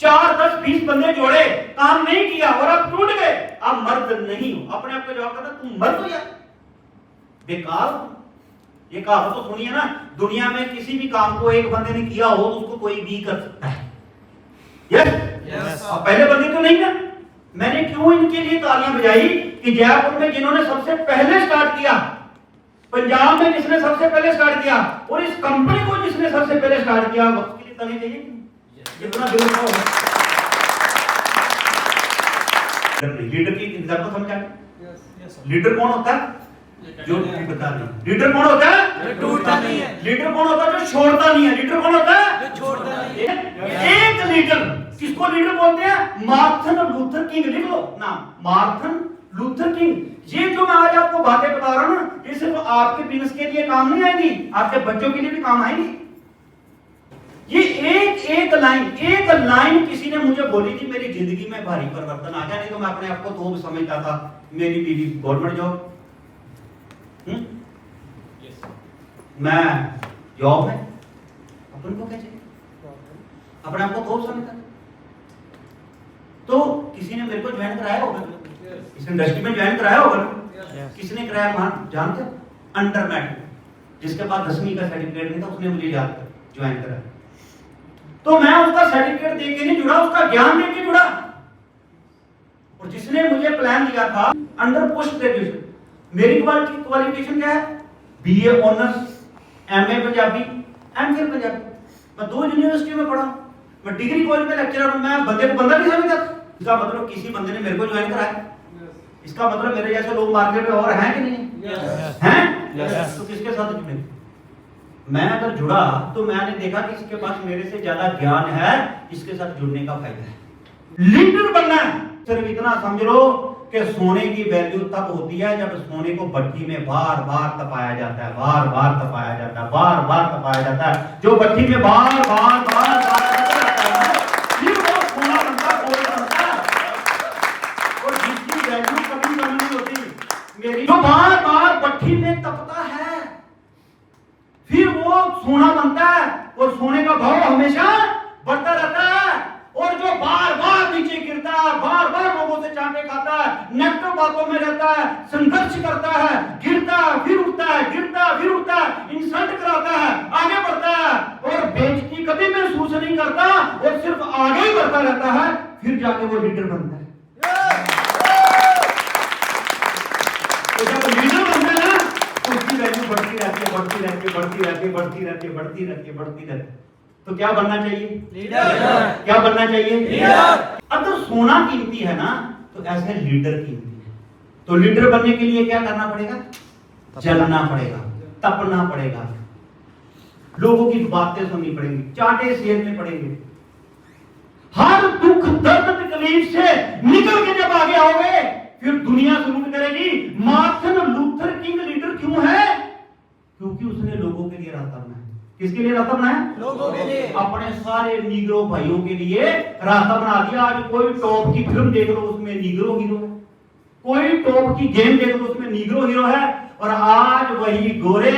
4, 10, 20 बंदे जोड़े, काम नहीं किया और आप टूट गए, आप मर्द नहीं हो। अपने आप को जवाब करना, तुम मर्द हो यार, बेकार हो। ये कहावत तो सुनिए ना, दुनिया में किसी भी काम को एक बंदे ने किया हो तो उसको कोई भी कर सकता है। यस, अब पहले बंदे तो नहीं ना। मैंने क्यों इनके लिए तालियां बजाई कि जयपुर में जिन्होंने सबसे पहले स्टार्ट किया, पंजाब में जिसने सबसे पहले स्टार्ट किया, और इस कंपनी को जिसने सबसे पहले स्टार्ट किया, वक्त के लिए तालियां चाहिए कितना दिल को। लीडर की एग्जांपल समझा। लीडर कौन होता है? जो टूटता नहीं। लीडर कौन होता है? जो टूटता नहीं है। लीडर कौन होता है? जो छोड़ता नहीं है। लीडर कौन होता है? जो छोड़ता नहीं है। एक लीडर, किसको लीडर बोलते हैं? Martin Luther king. लिख लो नाम, मार्टिन लूथर किंग। ये जो मैं आज आपको बातें बता रहा हूं ना, ये सिर्फ आपके बिजनेस के लिए काम नहीं आएगी, आपके बच्चों के लिए भी काम आएगी। ये एक लाइन किसी ने मुझे बोली थी, मेरी जिंदगी में भारी परिवर्तन आ गया। नहीं तो मैं अपने आप को तो समझता था मेरी बीवी गवर्नमेंट जॉब, मैं जॉब है, अपन को क्या चाहिए, अपने आप को तो समझता। तो किसी ने मेरे को ज्वाइन कराया होगा, इस इंडस्ट्री में ज्वाइन कराया होगा। किसने कराया? मान जानते हो? अंडर मैट्रिक, जिसके पास 10वीं का सर्टिफिकेट नहीं था, उसने मुझे याद कर ज्वाइन कराया। तो मैं उसका सर्टिफिकेट दे के नहीं जुड़ा, उसका ज्ञान दे के जुड़ा। और जिसने मुझे प्लान दिया था अंडर पोस्ट ग्रेजुएशन, मेरी क्वालिफिकेशन क्या है? BA honours, MA Punjabi, MPhil Punjabi. मैं 2 यूनिवर्सिटी में पढ़ा, मैं डिग्री कॉलेज में लेक्चरर हूं। मैं बंदे को बंदा नहीं समझता। इसका मतलब किसी बंदे ने मेरे को ज्वाइन कराया, इसका मतलब मेरे जैसे लोग मार्केट में और हैं कि नहीं हैं? तो किसके साथ जुड़े? मैं अगर जुड़ा तो मैंने देखा कि इसके पास मेरे से ज्यादा ज्ञान है, इसके साथ जुड़ने का फायदा है। लीडर बनना है, सिर्फ इतना समझ लो कि सोने की वैल्यू तब होती है जब सोने को भट्टी में बार बार तपाया जाता है, बार बार तपाया जाता है, बार बार तपाया जाता है। जो भट्टी में बार बार फिर वो सोना बनता, गोल्ड बनता है। और जिसकी वैल्यू कभी कम नहीं होती, मेरी जो बार बार भट्टी में तपता है, फिर वो सोना बनता है। और सोने का भाव हमेशा बढ़ता रहता है। और जो बार बार नीचे गिरता है, बार बार लोगों से चांटे खाता है, नेगेटिव बातों में रहता है, संघर्ष करता है, गिरता फिर उठता है, गिरता फिर उठता है, इंसल्ट कराता है, आगे बढ़ता है, और बेइज्जती कभी महसूस नहीं करता, और सिर्फ आगे ही बढ़ता रहता है, फिर जाके वो लीडर बनता है। तो जब लीडर बनता है ना, तो उसकी वैल्यू बढ़ती रहती है, बढ़ती रहती है, बढ़ती रहती है, बढ़ती रहती है, बढ़ती रहती है, बढ़ती रहती है। तो क्या बनना चाहिए? लीडर। क्या बनना चाहिए? लीडर। अगर सोना कीमती है ना, तो ऐसे लीडर कीमती है। तो लीडर बनने के लिए क्या करना पड़ेगा? जलना पड़ेगा, तपना पड़ेगा, लोगों की बातें सुननी पड़ेंगी, चांटे सेलने पड़ेंगे। हर दुख दर्द तकलीफ से निकल के जब आगे आओगे, फिर दुनिया सलूट करेगी। मार्टिन लूथर किंग लीडर क्यों है? क्योंकि उसने लोगों के लिए रास्ता बनाया। किसके लिए रास्ता बनाया? लोगों के लिए। अपने सारे नीग्रो भाइयों के लिए रास्ता बना दिया। आज कोई टॉप की फिल्म देख लो, उसमें नीग्रो हीरो है। कोई टॉप की गेम देख लो, उसमें नीग्रो हीरो है। और आज वही गोरे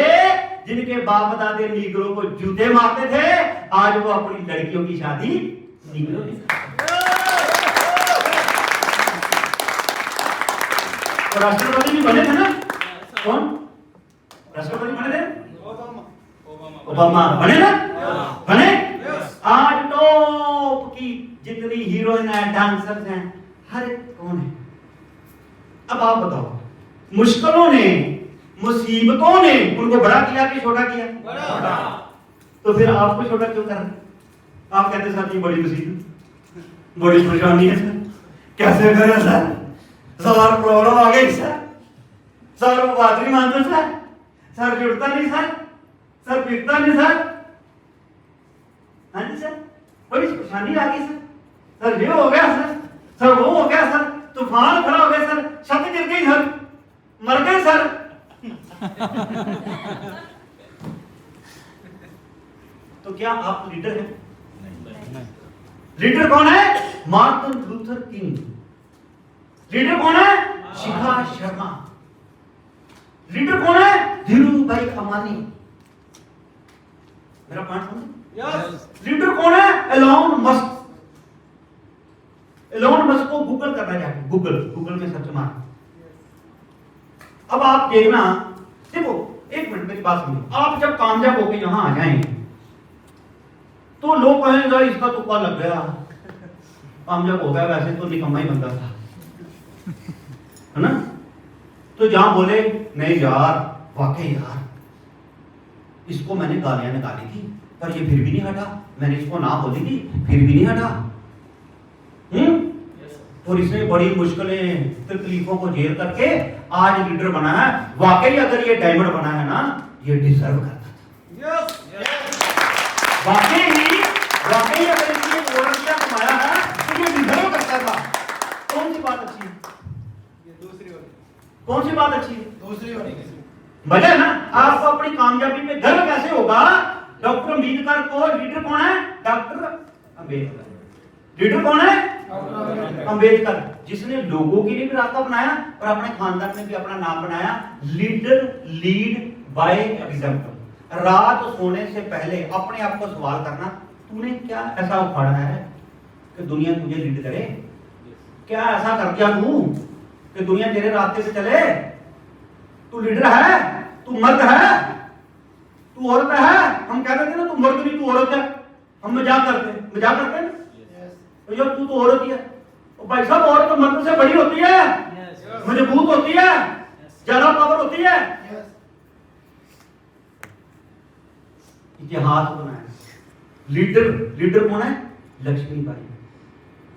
जिनके बाप दादे नीग्रो को जूते मारते थे, आज वो अपनी लड़कियों की शादी नीग्रो ने। और राष्ट्रपति भी बने थे ना? कौन राष्ट्रपति बने थे? ओबामा बने ना? बने। आज टॉप की जितनी हीरोइन है, डांसर्स हैं, हर एक कौन है? अब आप बताओ, मुश्किलों ने, मुसीबतों ने उनको बड़ा किया कि छोटा किया? बड़ा। तो फिर आपको छोटा क्यों कर रहे? आप कहते सर ये बड़ी मुसीबत, बड़ी परेशानी है सर, कैसे करें सर, सर प्रॉब्लम आ गई सर वो बात नहीं मानता सर जुड़ता नहीं सर बिकता नहीं सर, हाँ जी सर बड़ी परेशानी आ गई सर ये हो गया सर वो हो गया सर, तूफान खड़ा हो गया सर, छत गिर गई सर, मर गए सर। तो क्या आप लीडर हैं? नहीं। लीडर कौन है? Martin Luther king. लीडर कौन है? शिखा शर्मा। लीडर कौन है? धीरूभाई अंबानी। मेरा पॉइंट समझे? यस। लीडर कौन है? Elon Musk. एलॉन मस्क को गूगल करना जाके, गूगल में सर्च मार। अब आप देखना, देखो एक मिनट मेरी बात सुनिए, आप जब कामयाब होके यहां आ जाएंगे तो लोग कहेंगे इसका तुक्का लग गया, कामयाब हो गया, वैसे तो निकम्मा ही बंदा था, है ना। तो जहां बोले नहीं यार, वाकई यार इसको मैंने गालियां निकाली थी पर ये फिर भी नहीं हटा, मैंने इसको ना बोली थी फिर भी नहीं हटा, और इसने बड़ी मुश्किलें तकलीफों को झेल करके आज लीडर बना है। वाकई अगर ये डायमंड बना है ना, ये डिजर्व करता था। वाकई अगर इसने रुपया कमाया है तो ये डिजर्व करता था। कौन सी बात अच्छी है? ये दूसरी वाली। कौन सी बात अच्छी है? दूसरी वाली। मजा है ना। आपको अपनी कामयाबी पे गर्व कैसे होगा? डॉक्टर अम्बेडकर को लीडर कौन है? डॉक्टर अम्बेडकर। लीडर कौन है? अम्बेडकर, जिसने लोगों के लिए भी रास्ता बनाया और अपने खानदान में भी अपना नाम बनाया। Leader lead by example. रात सोने से पहले अपने आप को सवाल करना, तूने क्या ऐसा उखाड़ा है कि दुनिया तुझे लीड करे? क्या ऐसा कर दिया तू कि दुनिया तेरे रास्ते से चले? तू लीडर है? तू मर्द है? तू औरत है? हम कहते थे ना तू मर्द नहीं तू औरत है, हम मजाक करते हैं। तो यार तू तो औरत ही है। तो भाई साहब औरत तो मर्द से बड़ी होती है, मजबूत होती है, ज्यादा पावर होती है। इतिहास बनाया। लीडर कौन है? लक्ष्मीबाई।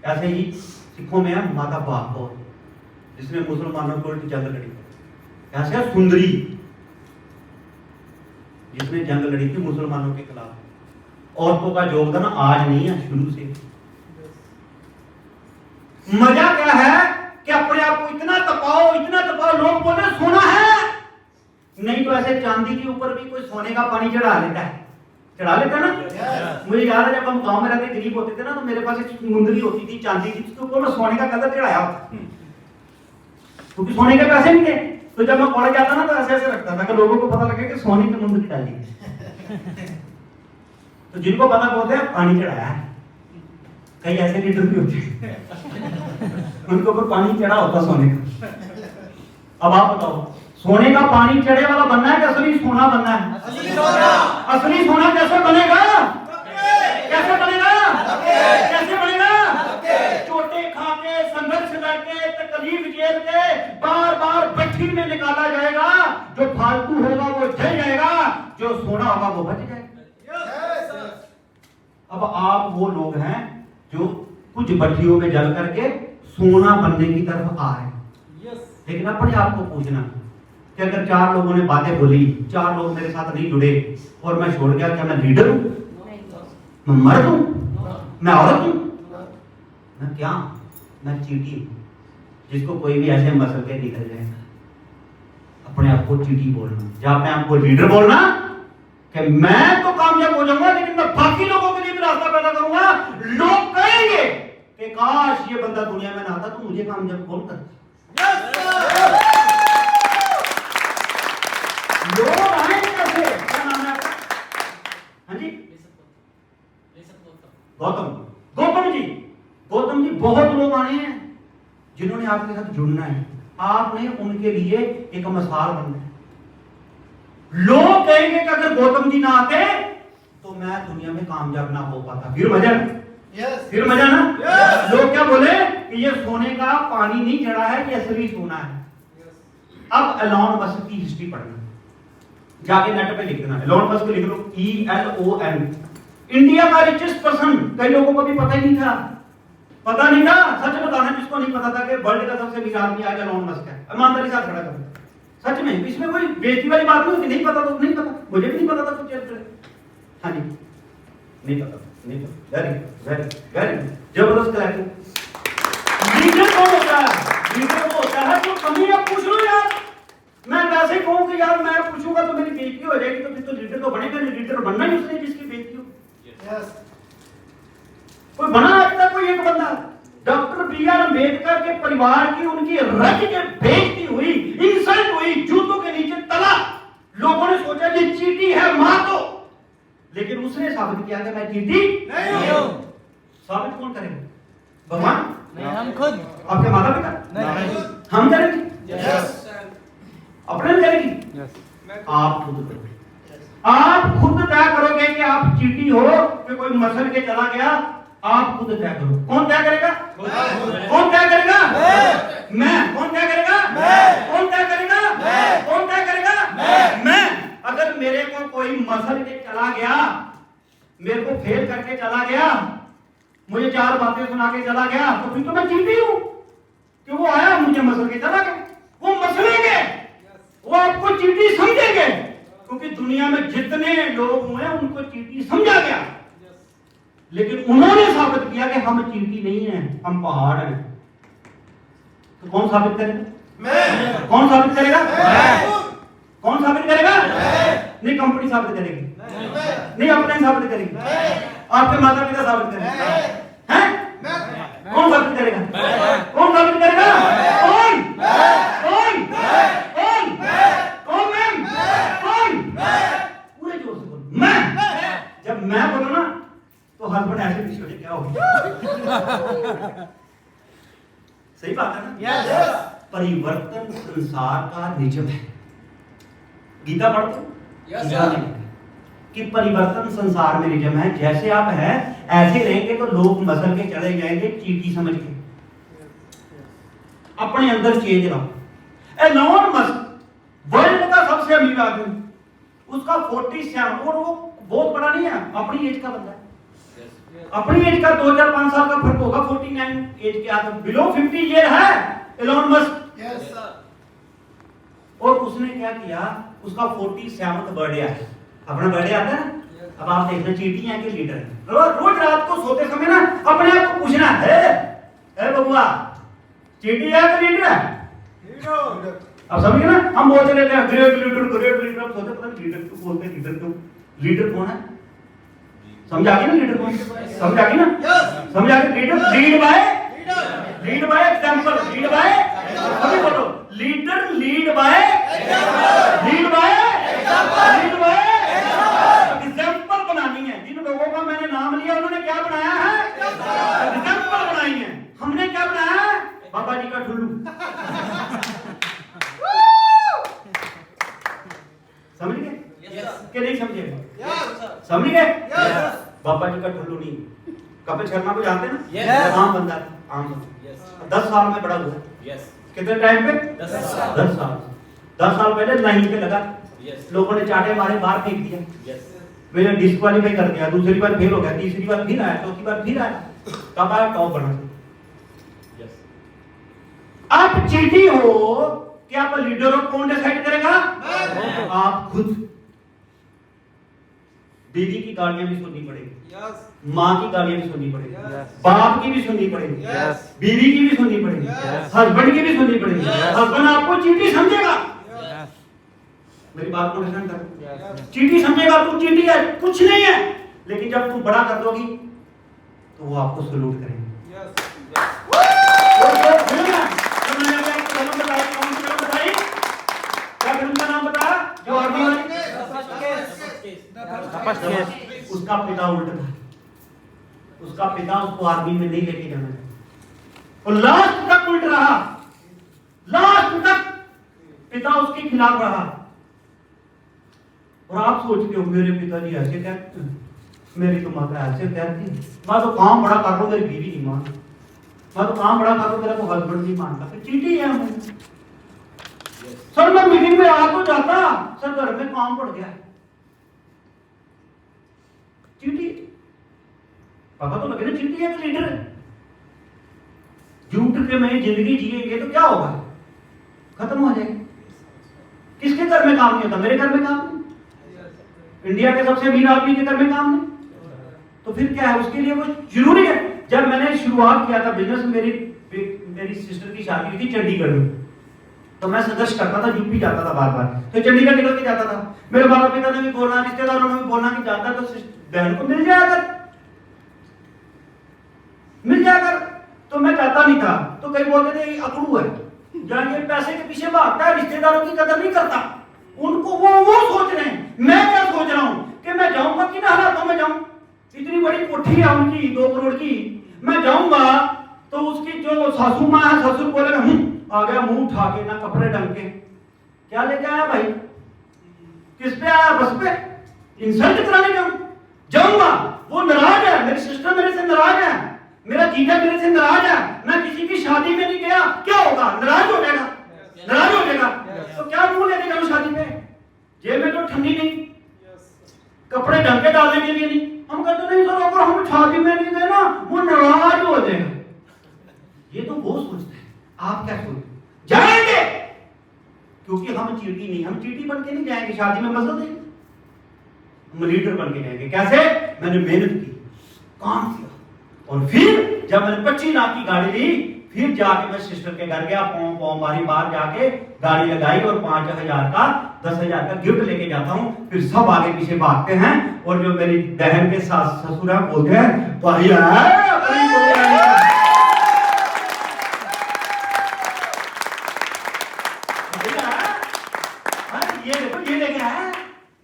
ऐसे ही सिखों में है माता भागवत, जिसने मुसलमानों को जंग लड़ी। ऐसे है सुंदरी, जिसने जंग लड़ी थी मुसलमानों के खिलाफ। औरतों का योगदान आज नहीं है, शुरू से। मजा क्या है कि अपने आप को इतना तपाओ, लोग बोले सोना है, नहीं तो ऐसे चांदी के ऊपर भी कोई सोने का पानी चढ़ा लेता ना। मुझे याद है जब हम गांव में रहते गरीब होते थे ना, तो मेरे पास एक मुंदरी होती थी चांदी की, उसके ऊपर मैं सोने का कलर चढ़ाया होता, क्योंकि सोने के पैसे नहीं थे। तो जब मैं कॉलेज जाता ना तो ऐसे रखता था कि लोगों को पता लगे कि सोने की मुंदरी डाली है। तो जिनको पता बोलते हैं पानी चढ़ाया है। कई ऐसे लीडर भी होते हैं उनको ऊपर पानी चढ़ा होता सोने का। अब आप बताओ, सोने का पानी चढ़े वाला बनना है कि असली सोना बनना है? असली सोना कैसे बनेगा? कैसे बनेगा? चोटे खा के, संघर्ष करके, तकलीफ झेल के, बार भट्टी में निकाला जाएगा। जो फालतू होगा वो जल जाएगा, जो सोना होगा वो बच जाएगा। अब आप वो लोग हैं जो कुछ भट्टियों में जल करके सोना बनने की तरफ आ रहे हैं। लेकिन अपने आप को पूछना कि अगर 4 लोगों ने बातें बोली, 4 लोग मेरे साथ नहीं जुड़े और मैं छोड़ गया, क्या मैं लीडर हूं? मैं मर्द हूं? मैं औरत हूं? मैं क्या? मैं चींटी हूं, जिसको कोई भी ऐसे मसल के निकल जाएगा। अपने आप को चींटी बोलना, या अपने आप को लीडर बोलना कि मैं तो कामयाब हो जाऊंगा, लेकिन मैं बाकी लोगों के लिए भी रास्ता पैदा करूंगा। लोग कहेंगे कि काश ये बंदा दुनिया में ना आता तो मुझे कामयाब कौन करता। लोग आएंगे कैसे? क्या नाम है आपका? हाँ जी, गौतम जी बहुत लोग आने हैं जिन्होंने आपके साथ जुड़ना है। आपने उनके लिए एक मिसाल बनना है। लोग कहेंगे कि अगर गौतम जी ना आते तो मैं दुनिया में कामयाब ना हो पाता। फिर मजा ना। लोग क्या बोले कि ये सोने का पानी नहीं चढ़ा है, ये असली सोना है। अब एलॉन मस्क की हिस्ट्री पढ़ना, जाके नेट पे लिख देना, एलॉन मस्क लिख लो, ELON। इंडिया का रिचेस्ट पर्सन, कई लोगों को भी पता ही नहीं था। सच बताना जिसको नहीं पता था कि वर्ल्ड का सबसे अमीर आदमी आज एलॉन मस्क है। ईमानदारी से खड़ा कर, सच में इसमें कोई बेइज्जती वाली बात नहीं पता तो नहीं पता, मुझे भी नहीं पता था कुछ। हाँ जी, नहीं पता। वेरी जबरदस्त कलेक्टिव। लीडर कौन होता है? लीडर वो होता है जो कमी आप पूछ लो यार। मैं वैसे कहूं कि यार मैं पूछूंगा तो मेरी बेइज्जती हो जाएगी, तो फिर तो लीडर तो बनेगा नहीं। लीडर बनना ही उसने जिसकी बेइज्जती हो। कोई बना लगता कोई एक बंदा? डॉक्टर BR अम्बेडकर के परिवार की उनकी रज के बेइज्जती हुई, इंसल्ट हुई, जूतों के नीचे तला। लोगों ने सोचा ये चींटी है, मार दो। लेकिन उसने साबित किया कि मैं चींटी नहीं हूं। साबित कौन करेगा? भगवान? हम खुद। आपके माता पिता? नहीं। हम करेंगे? अपने करेंगे? आप खुद करोगे। आप खुद तय करोगे कि आप चींटी हो कि कोई मसल के चला गया। आप खुद तय करो। कौन तय करेगा? कौन तय करेगा? मैं। कौन तय करेगा? कौन तय करेगा? कौन तय करेगा? मैं। अगर मेरे को कोई मसल के चला गया, मेरे को फेल करके चला गया, मुझे 4 बातें सुना के चला गया, तो फिर तो मैं चींटी हूं कि वो आया मुझे मसल के चला गया। वो मसलेंगे, वो आपको चींटी समझेंगे, क्योंकि दुनिया में जितने लोग हुए उनको चींटी समझा गया, लेकिन उन्होंने साबित किया कि हम चींटी नहीं हैं, हम पहाड़ हैं। तो कौन साबित करेगा? मैं। कौन साबित करेगा? मैं। कौन साबित करेगा? नहीं, कंपनी साबित करेगी। नहीं, अपने साबित करेगी। आपके माता पिता साबित करेंगे। हैं? कौन साबित करेगा? कौन साबित करेगा? कौन? कौन? कौन? कौन? मैम? कौन? पूरे जोर से बोलो, मैं। जब मैं बोलो ना तो हस्बैंड ऐसे भी सोचे क्या होगा। सही बात है ना? यस। परिवर्तन संसार का नियम है। गीता पढ़ते हो? यस। कि परिवर्तन संसार में नियम है। जैसे आप हैं ऐसे रहेंगे तो लोग मसल के चले जाएंगे चींटी समझ के। अपने अंदर चेंज लाओ। एलोन मस्क वर्ल्ड का सबसे अमीर आदमी, उसका 47 और वो बहुत बड़ा नहीं है, अपनी एज का बंदा है। अपनी एज का 2005 साल का फर्क होगा। 49 एज के आदमी, बिलो 50 ईयर है एलोन मस्क। यस। और उसने क्या किया, उसका 47वां बर्थडे आया। अपना बर्थडे आता है ना, अब आप देखना चींटी है कि लीडर है। रोज रात को सोते समय ना अपने आप को पूछना है बबुआ, चींटी है कि लीडर है? अब समझिए ना, हम बोलते रहते हैं ग्रेट लीडर। अब सोते पता लीडर क्यों बोलते, लीडर क्यों? लीडर कौन है? समझा के ना लीडर कौन? समझा के ना? समझा के leader lead by example. Lead by, अभी बोलो, लीडर लीड बाय एग्जांपल बनानी है। जिन लोगों का मैंने नाम लिया उन्होंने क्या बनाया है? एग्जांपल बनाई है। हमने क्या बनाया है? बाबा जी का ठुल्लू। समझ गए कि नहीं समझे? समझ गए? बाबा जी का ठुल्लू नहीं, कपिल शर्मा को जानते हैं ना? आम बंदा, आम बंदा। 10 साल में बड़ा हुआ। कितने टाइम पे? 10 साल। 10 साल पहले लाइन पे लगा, लोगों ने चाटे मारे, बाहर फेंक दिया, मेरे डिस्क्वालीफाई कर दिया। दूसरी बार फेल हो गया, तीसरी बार फिर आया, चौथी बार फिर आया, कब आया? टॉप बना। आप चींटी हो कि आप लीडर हो? कौन डिसाइड करेगा? आप खुद। बीवी की गालियां भी सुननी पड़ेगी, माँ की गालियां भी सुननी पड़ेगी, बाप की भी सुननी पड़ेगी, बीवी की भी सुननी पड़ेगी, हस्बैंड की भी सुननी पड़ेगी। हस्बैंड आपको चींटी समझेगा। मेरी बात को अंडरस्टैंड कर। चींटी समझेगा, तू चींटी है, कुछ नहीं है, लेकिन जब तू बड़ा कर दोगी तो वो आपको सलूट करेंगे। क्या फिल्म का नाम बताया? जो उसका पिता उल्टा था, उसका पिता उसको आर्मी में नहीं लेके जाना और लास्ट तक उल्ट रहा, लास्ट तक पिता उसके खिलाफ रहा। और आप सोचते हो मेरे पिताजी ऐसे कहते हैं, मेरी तो माता ऐसे कहती, मैं तो काम बड़ा कर रहा हूं, मेरी बीवी नहीं मानती, मैं तो काम बड़ा कर रहा हूं, मेरा तो हस्बैंड नहीं मानता। फिर चींटी है हम। सर मैं मीटिंग में आ तो जाता, सर घर में काम पड़ गया। चींटी, पता तो लगे ना चींटी है कि लीडर है। झूठ के में जिंदगी जिएंगे तो क्या होगा? खत्म हो जाएगी। किसके घर में काम नहीं होता? मेरे घर में काम नहीं, इंडिया के सबसे अमीर आदमी के घर में काम नहीं, तो फिर क्या है? उसके लिए वो जरूरी है। जब मैंने शुरुआत किया था बिजनेस, मेरी सिस्टर की शादी हुई थी चंडीगढ़ में, तो मैं संघर्ष करता था, यूपी जाता था बार बार, तो चंडीगढ़ निकल के जाता था। मेरे माता पिता ने भी बोलना, रिश्तेदारों ने भी बोलना कि जाता तो बहन को मिल जाया कर, तो मैं जाता नहीं था। तो कई बोलते थे अकड़ू है, जहां ये पैसे के पीछे भागता है, रिश्तेदारों की कदर नहीं करता। उनको वो सोच रहे हैं, मैं क्या सोच रहा हूं कि मैं जाऊंगा किन हालातों में जाऊं। इतनी बड़ी कोठी है उनकी 2 करोड़ की, मैं जाऊंगा तो उसकी जो सासू माँ है, ससुर बोलेगा आ गया मुंह उठा के ना कपड़े ढंग के, क्या लेके आया भाई, किस पे आया, बस पे इंसल्ट कराने जाऊंगा। वो नाराज है, मेरी सिस्टर मेरे से नाराज है, मेरा जीजा मेरे से नाराज है, मैं किसी की शादी में नहीं गया, क्या होगा, नाराज हो जाएगा, नाराज हो जाएगा। तो क्या मुंह लेके जाऊं शादी में, जेब में तो ठंडी नहीं, कपड़े ढंग के डालने के लिए नहीं। हम कहते नहीं सर अगर हम शादी में नहीं गए ना वो नाराज हो जाएगा। ये तो वो सोचते हैं, आप क्या सोचते जाएंगे, क्योंकि हम चीटी नहीं, हम चीटी बन के नहीं जाएंगे शादी में, मसला देंगे, हम लीडर बन के जाएंगे। कैसे, मैंने मेहनत की, काम किया, और फिर जब मैंने 25 लाख की गाड़ी ली, फिर जाके मैं सिस्टर के घर गया, पौं पौं मारी, बाहर जाके गाड़ी लगाई और 5,000 का 10,000 का गिफ्ट लेके जाता हूँ। फिर सब आगे पीछे भागते हैं, और जो मेरी बहन के सास ससुर है बोलते हैं भाई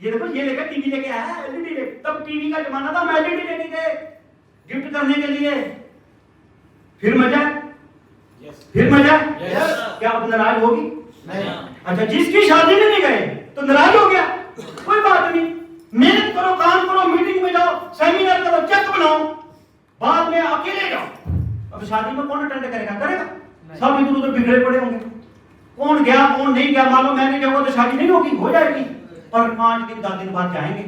ये देखो ये लेकर टीवी लेके आया, एलईडी ले, तब टीवी का जमाना था, हम एलईडी लेके गए गिफ्ट करने के लिए। फिर मजा, फिर मजा, क्या अब नाराज होगी, नहीं। अच्छा, जिसकी शादी में नहीं गए तो नाराज हो गया, कोई बात नहीं, मेहनत करो, काम करो, मीटिंग में जाओ, सेमिनार करो, चेक बनाओ, बाद में अकेले जाओ। अब शादी में कौन अटेंड करेगा, करेगा, सब इधर उधर बिगड़े पड़े होंगे, कौन गया कौन नहीं गया, मान लो मैं नहीं जाऊंगा तो शादी नहीं होगी, हो जाएगी। और 5 दिन 10 दिन बाद जाएंगे,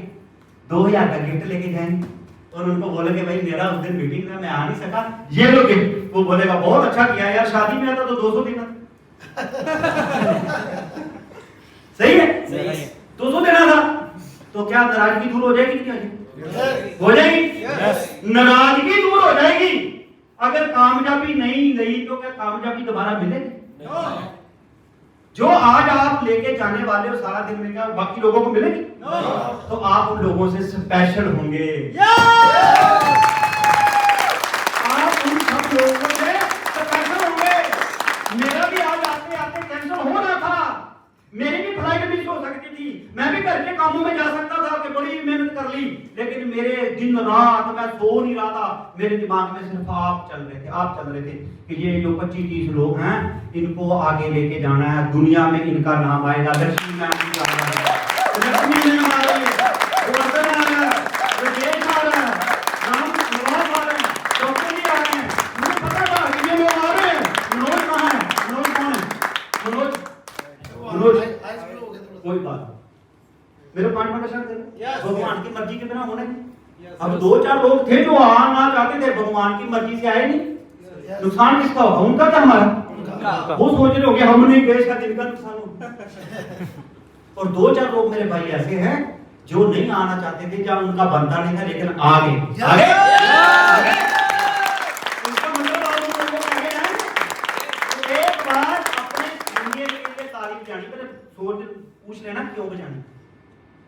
2,000 का गिफ्ट लेके जाएंगे, और उनको बोलेंगे भाई मेरा उस दिन मीटिंग में मैं आ नहीं सका, ये लो गिफ्ट। वो बोलेगा बहुत अच्छा किया यार, शादी में आता तो 200 देना सही है, 200 देना था। तो क्या नाराजगी दूर हो जाएगी, नहीं हो जाएगी, नाराजगी दूर हो जाएगी। अगर कामयाबी नहीं गई तो क्या कामयाबी दोबारा मिलेगी? जो आज आप लेके जाने वाले हो सारा दिन में, क्या बाकी लोगों को मिलेगी? तो आप उन लोगों से स्पेशल होंगे, आप उन सब लोगों से स्पेशल होंगे। मेरा भी आज आते आते कैंसिल हो रहा था, मेरी भी फ्लाइट मिस हो सकती थी, मैं भी घर के कामों में जा सकता था कि बड़ी मेहनत कर ली, लेकिन मेरे दिन रात मैं सो नहीं रहा था, मेरे दिमाग में सिर्फ आप चल रहे थे, आप चल रहे थे कि ये जो 25-30 लोग हैं इनको आगे लेके जाना है, दुनिया में इनका नाम आएगा, लक्ष्मी नाम की आ रहा है, लक्ष्मी नाम आ रही है, वर्धन आ रहा है, विदेश आ रहा है, राम निवास आ रहे हैं, डॉक्टर जी आ रहे हैं, मुझे पता था कि ये लोग आ रहे हैं। मनोज कहाँ है, मनोज कौन है, मनोज कोई बात, मेरे 5 मिनट शर्त है, भगवान की मर्जी के बिना होने नहीं। अब 2-4 लोग थे जो आना चाहते थे, भगवान की मर्जी से आए नहीं, नुकसान किसका होगा, उनका क्या हमारा? वो सोच रहे हो कि हम नहीं गए, शायद इनका नुकसान हो। और 2-4 लोग मेरे भाई ऐसे हैं जो नहीं आना चाहते थे, जब उनका बनता नहीं था, लेकिन आ गए, आगे उनका मतलब आप लोगों को आगे जाएंगे। तो एक बार अपने दुनिया के लिए तारीफ जानी, पहले सोच पूछ लेना क्यों बजानी,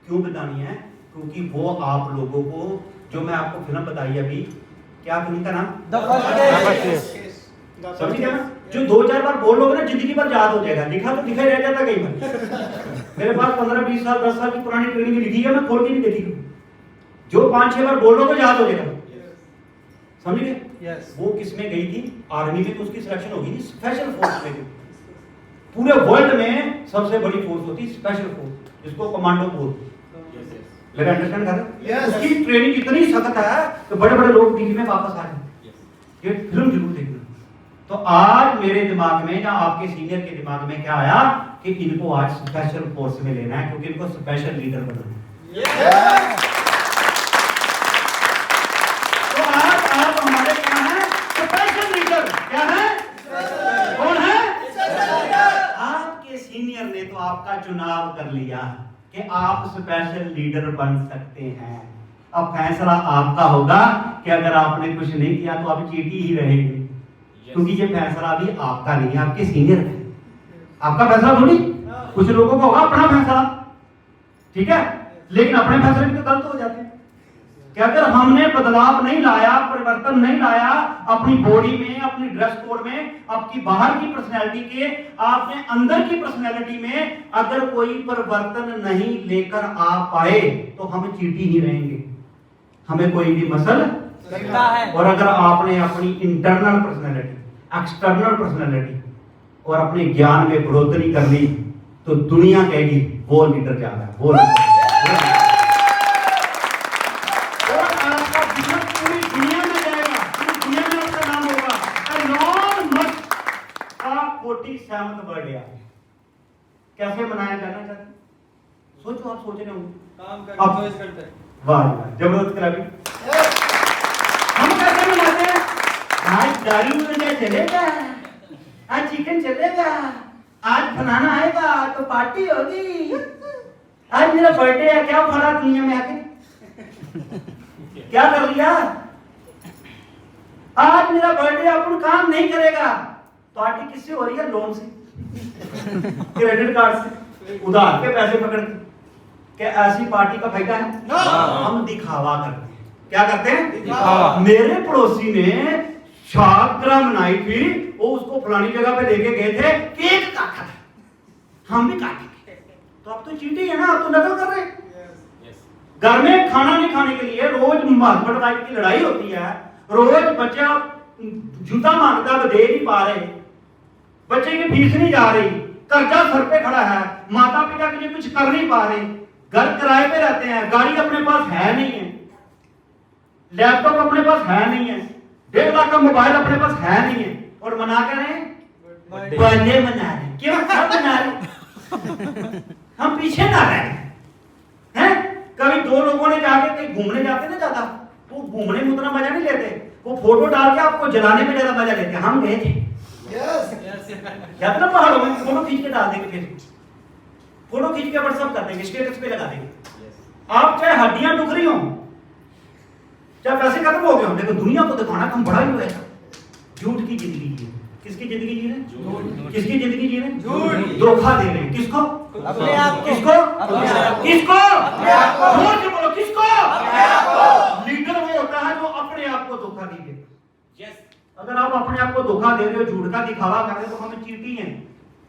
क्यों बतानी है, क्योंकि वो आप लोगों को, जो मैं आपको फिल्म बताई अभी, क्या फिल्म का नाम, समझ गया ना, जो 2-4 बार बोल लोगे ना जिंदगी भर याद हो जाएगा, लिखा तो लिखा ही रह जाता कई बार। मेरे पास 15-20 साल 10 साल की पुरानी ट्रेनिंग लिखी है, मैं खोल के नहीं देखी, जो 5-6 बार बोल लोगे याद हो जाएगा, समझ गए। वो किसमें गई थी, आर्मी में, तो उसकी सिलेक्शन हो गई थी स्पेशल फोर्स में। पूरे वर्ल्ड में सबसे बड़ी फोर्स होती है स्पेशल फोर्स, जिसको कमांडो फोर्स, मेरा अंडरस्टैंड कर रहे हैं? उसकी ट्रेनिंग इतनी सख्त है कि बड़े बड़े लोग दिल्ली में वापस आ गए। ये फिल्म जरूर देखना। तो आज मेरे दिमाग में या आपके सीनियर के दिमाग में क्या आया कि इनको आज स्पेशल फोर्स में लेना है, क्योंकि इनको स्पेशल लीडर बनाना है। तो आज आप हमारे क्या है, स्पेशल लीडर क्या है, कौन है? आपके सीनियर ने तो आपका चुनाव कर लिया कि आप स्पेशल लीडर बन सकते हैं। अब फैसला आपका होगा कि अगर आपने कुछ नहीं किया तो आप चीटी ही रहेंगे, क्योंकि ये फैसला भी आपका नहीं है, आपके सीनियर है। आपका फैसला थोड़ी, कुछ लोगों का होगा अपना फैसला, ठीक है, लेकिन अपने फैसले भी तो गलत हो जाते हैं कि अगर हमने बदलाव नहीं लाया, परिवर्तन नहीं लाया अपनी बॉडी में, अपनी ड्रेस कोड में, आपकी बाहर की पर्सनैलिटी के, आपने अंदर की पर्सनैलिटी में अगर कोई परिवर्तन नहीं लेकर आ पाए तो हम चीटी ही रहेंगे, हमें कोई भी मसल लगता है। और अगर आपने अपनी इंटरनल पर्सनैलिटी, एक्सटर्नल पर्सनैलिटी और अपने ज्ञान में बढ़ोतरी कर ली तो दुनिया कहेगी वो लीडर ज्यादा है, वो लीडर। और आपका बिजनेस पूरी दुनिया में जाएगा, पूरी दुनिया में आपका नाम होगा। एलॉन मस्क का 47वां बर्थडे कैसे मनाया जाना चाहते? सोचो, आप सोच रहे होंगे। काम करते हैं। वाह वाह, जबरदस्त कराबी। हम कैसे मनाते हैं? आज दारू मुर्गा चलेगा, आज चिकन चलेगा, आज बनाना आएगा तो पार्टी होगी, आज मेरा बर्थडे है, क्या फड़ा दुनिया में आके क्या कर लिया? आज मेरा बर्थडे, अपन काम नहीं करेगा, पार्टी किससे हो रही है? लोन से, क्रेडिट कार्ड से, उधार के पैसे पकड़ के। क्या ऐसी पार्टी का फायदा है? हम दिखावा करते हैं। क्या करते हैं? दिखावा। मेरे पड़ोसी ने सालगिरह मनाई थी, वो उसको फलानी जगह पे लेके गए थे, केक काटा था, हम भी काटेंगे। तो अब तो चीटी है ना, अब तो नकल कर रहे हैं। घर में खाना नहीं खाने के लिए रोज हस्बैंड वाइफ की लड़ाई होती है, रोज बच्चा जूता मांगता है, दे नहीं पा रहे, बच्चे की फीस नहीं जा रही, कर्जा सर पे खड़ा है, माता पिता के लिए कुछ कर नहीं पा रहे, घर किराए पे रहते हैं, गाड़ी अपने पास है नहीं है, लैपटॉप अपने पास है नहीं है, 1.5 लाख का मोबाइल अपने पास है नहीं है, और मना कर रहे बर्थडे मना रहे। क्यों सब मना रहे? हम पीछे ना रहे हैं। कभी दो लोगों ने जाके कहीं घूमने जाते ना, ज्यादा वो घूमने में उतना मजा नहीं लेते, वो फोटो डाल के आपको जलाने में ज्यादा मजा लेते। हम गए थे ना पहाड़ों में, फोटो खींच के डाल देंगे, फिर फोटो खींच के व्हाट्सएप कर देंगे, स्टेटस पे लगा देंगे। आप चाहे हड्डियां दुख रही हो, चाहे पैसे खत्म हो गए हो, देखो दुनिया को दिखाना हम बड़ा ही हुआ है। झूठ की जिंदगी जी, किसकी जिंदगी जी रहे? झूठ। किसकी जिंदगी जी रहे? झूठ। धोखा दे रहे हैं किसको? अपने आप। किसको? अपने आप। किसको? अपने आप को। जोर से बोलो, किसको? अपने आप को। लीडर वो होता है जो अपने आप को धोखा नहीं देता। यस, अगर आप अपने आप को धोखा दे रहे हो, झूठ का दिखावा कर रहे हो, तो हम चीटी हैं।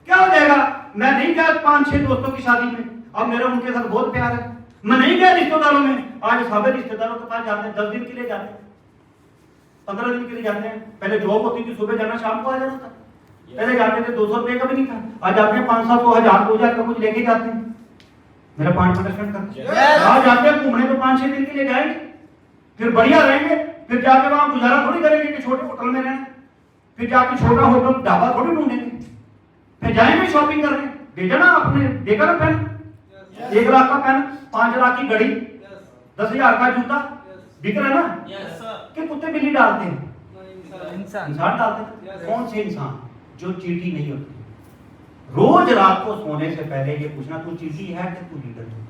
क्या हो जाएगा? मैं नहीं गया 5-6 दोस्तों की शादी में, अब मेरा उनके साथ बहुत प्यार है। मैं नहीं गया रिश्तेदारों में, आज सभी रिश्तेदारों के पास जाते हैं, 10 दिन के लिए जाते हैं, 15 दिन के लिए जाते हैं। पहले जॉब होती थी, सुबह जाना शाम को आ जाना था। पहले जाते थे 200 रुपए का भी नहीं था, आज जाते हैं 500, 1000, 2000 का कुछ लेके जाते हैं। मेरा पॉइंट अंडरस्टैंड करते हैं। आज जाते हैं घूमने तो 5-6 दिन के लिए जाएंगे, फिर बढ़िया रहेंगे, फिर जाके वहां गुजारा थोड़ी करेंगे कि छोटे होटल में रहना, फिर जाके छोटा होटल ढाबा थोड़ी ढूंढेंगे, फिर जाएंगे शॉपिंग करने। भेजा ना आपने, देखा ना पेन, 1 लाख का पेन, 5 लाख की घड़ी, 10,000 का जूता, बिक रहा है ना? कि कुत्ते बिल्ली डालते हैं? इंसान डालते हैं। कौन से इंसान? जो चीटी नहीं होती। रोज रात को सोने से पहले ये पूछना, तू चीटी है कि तू लीडर है?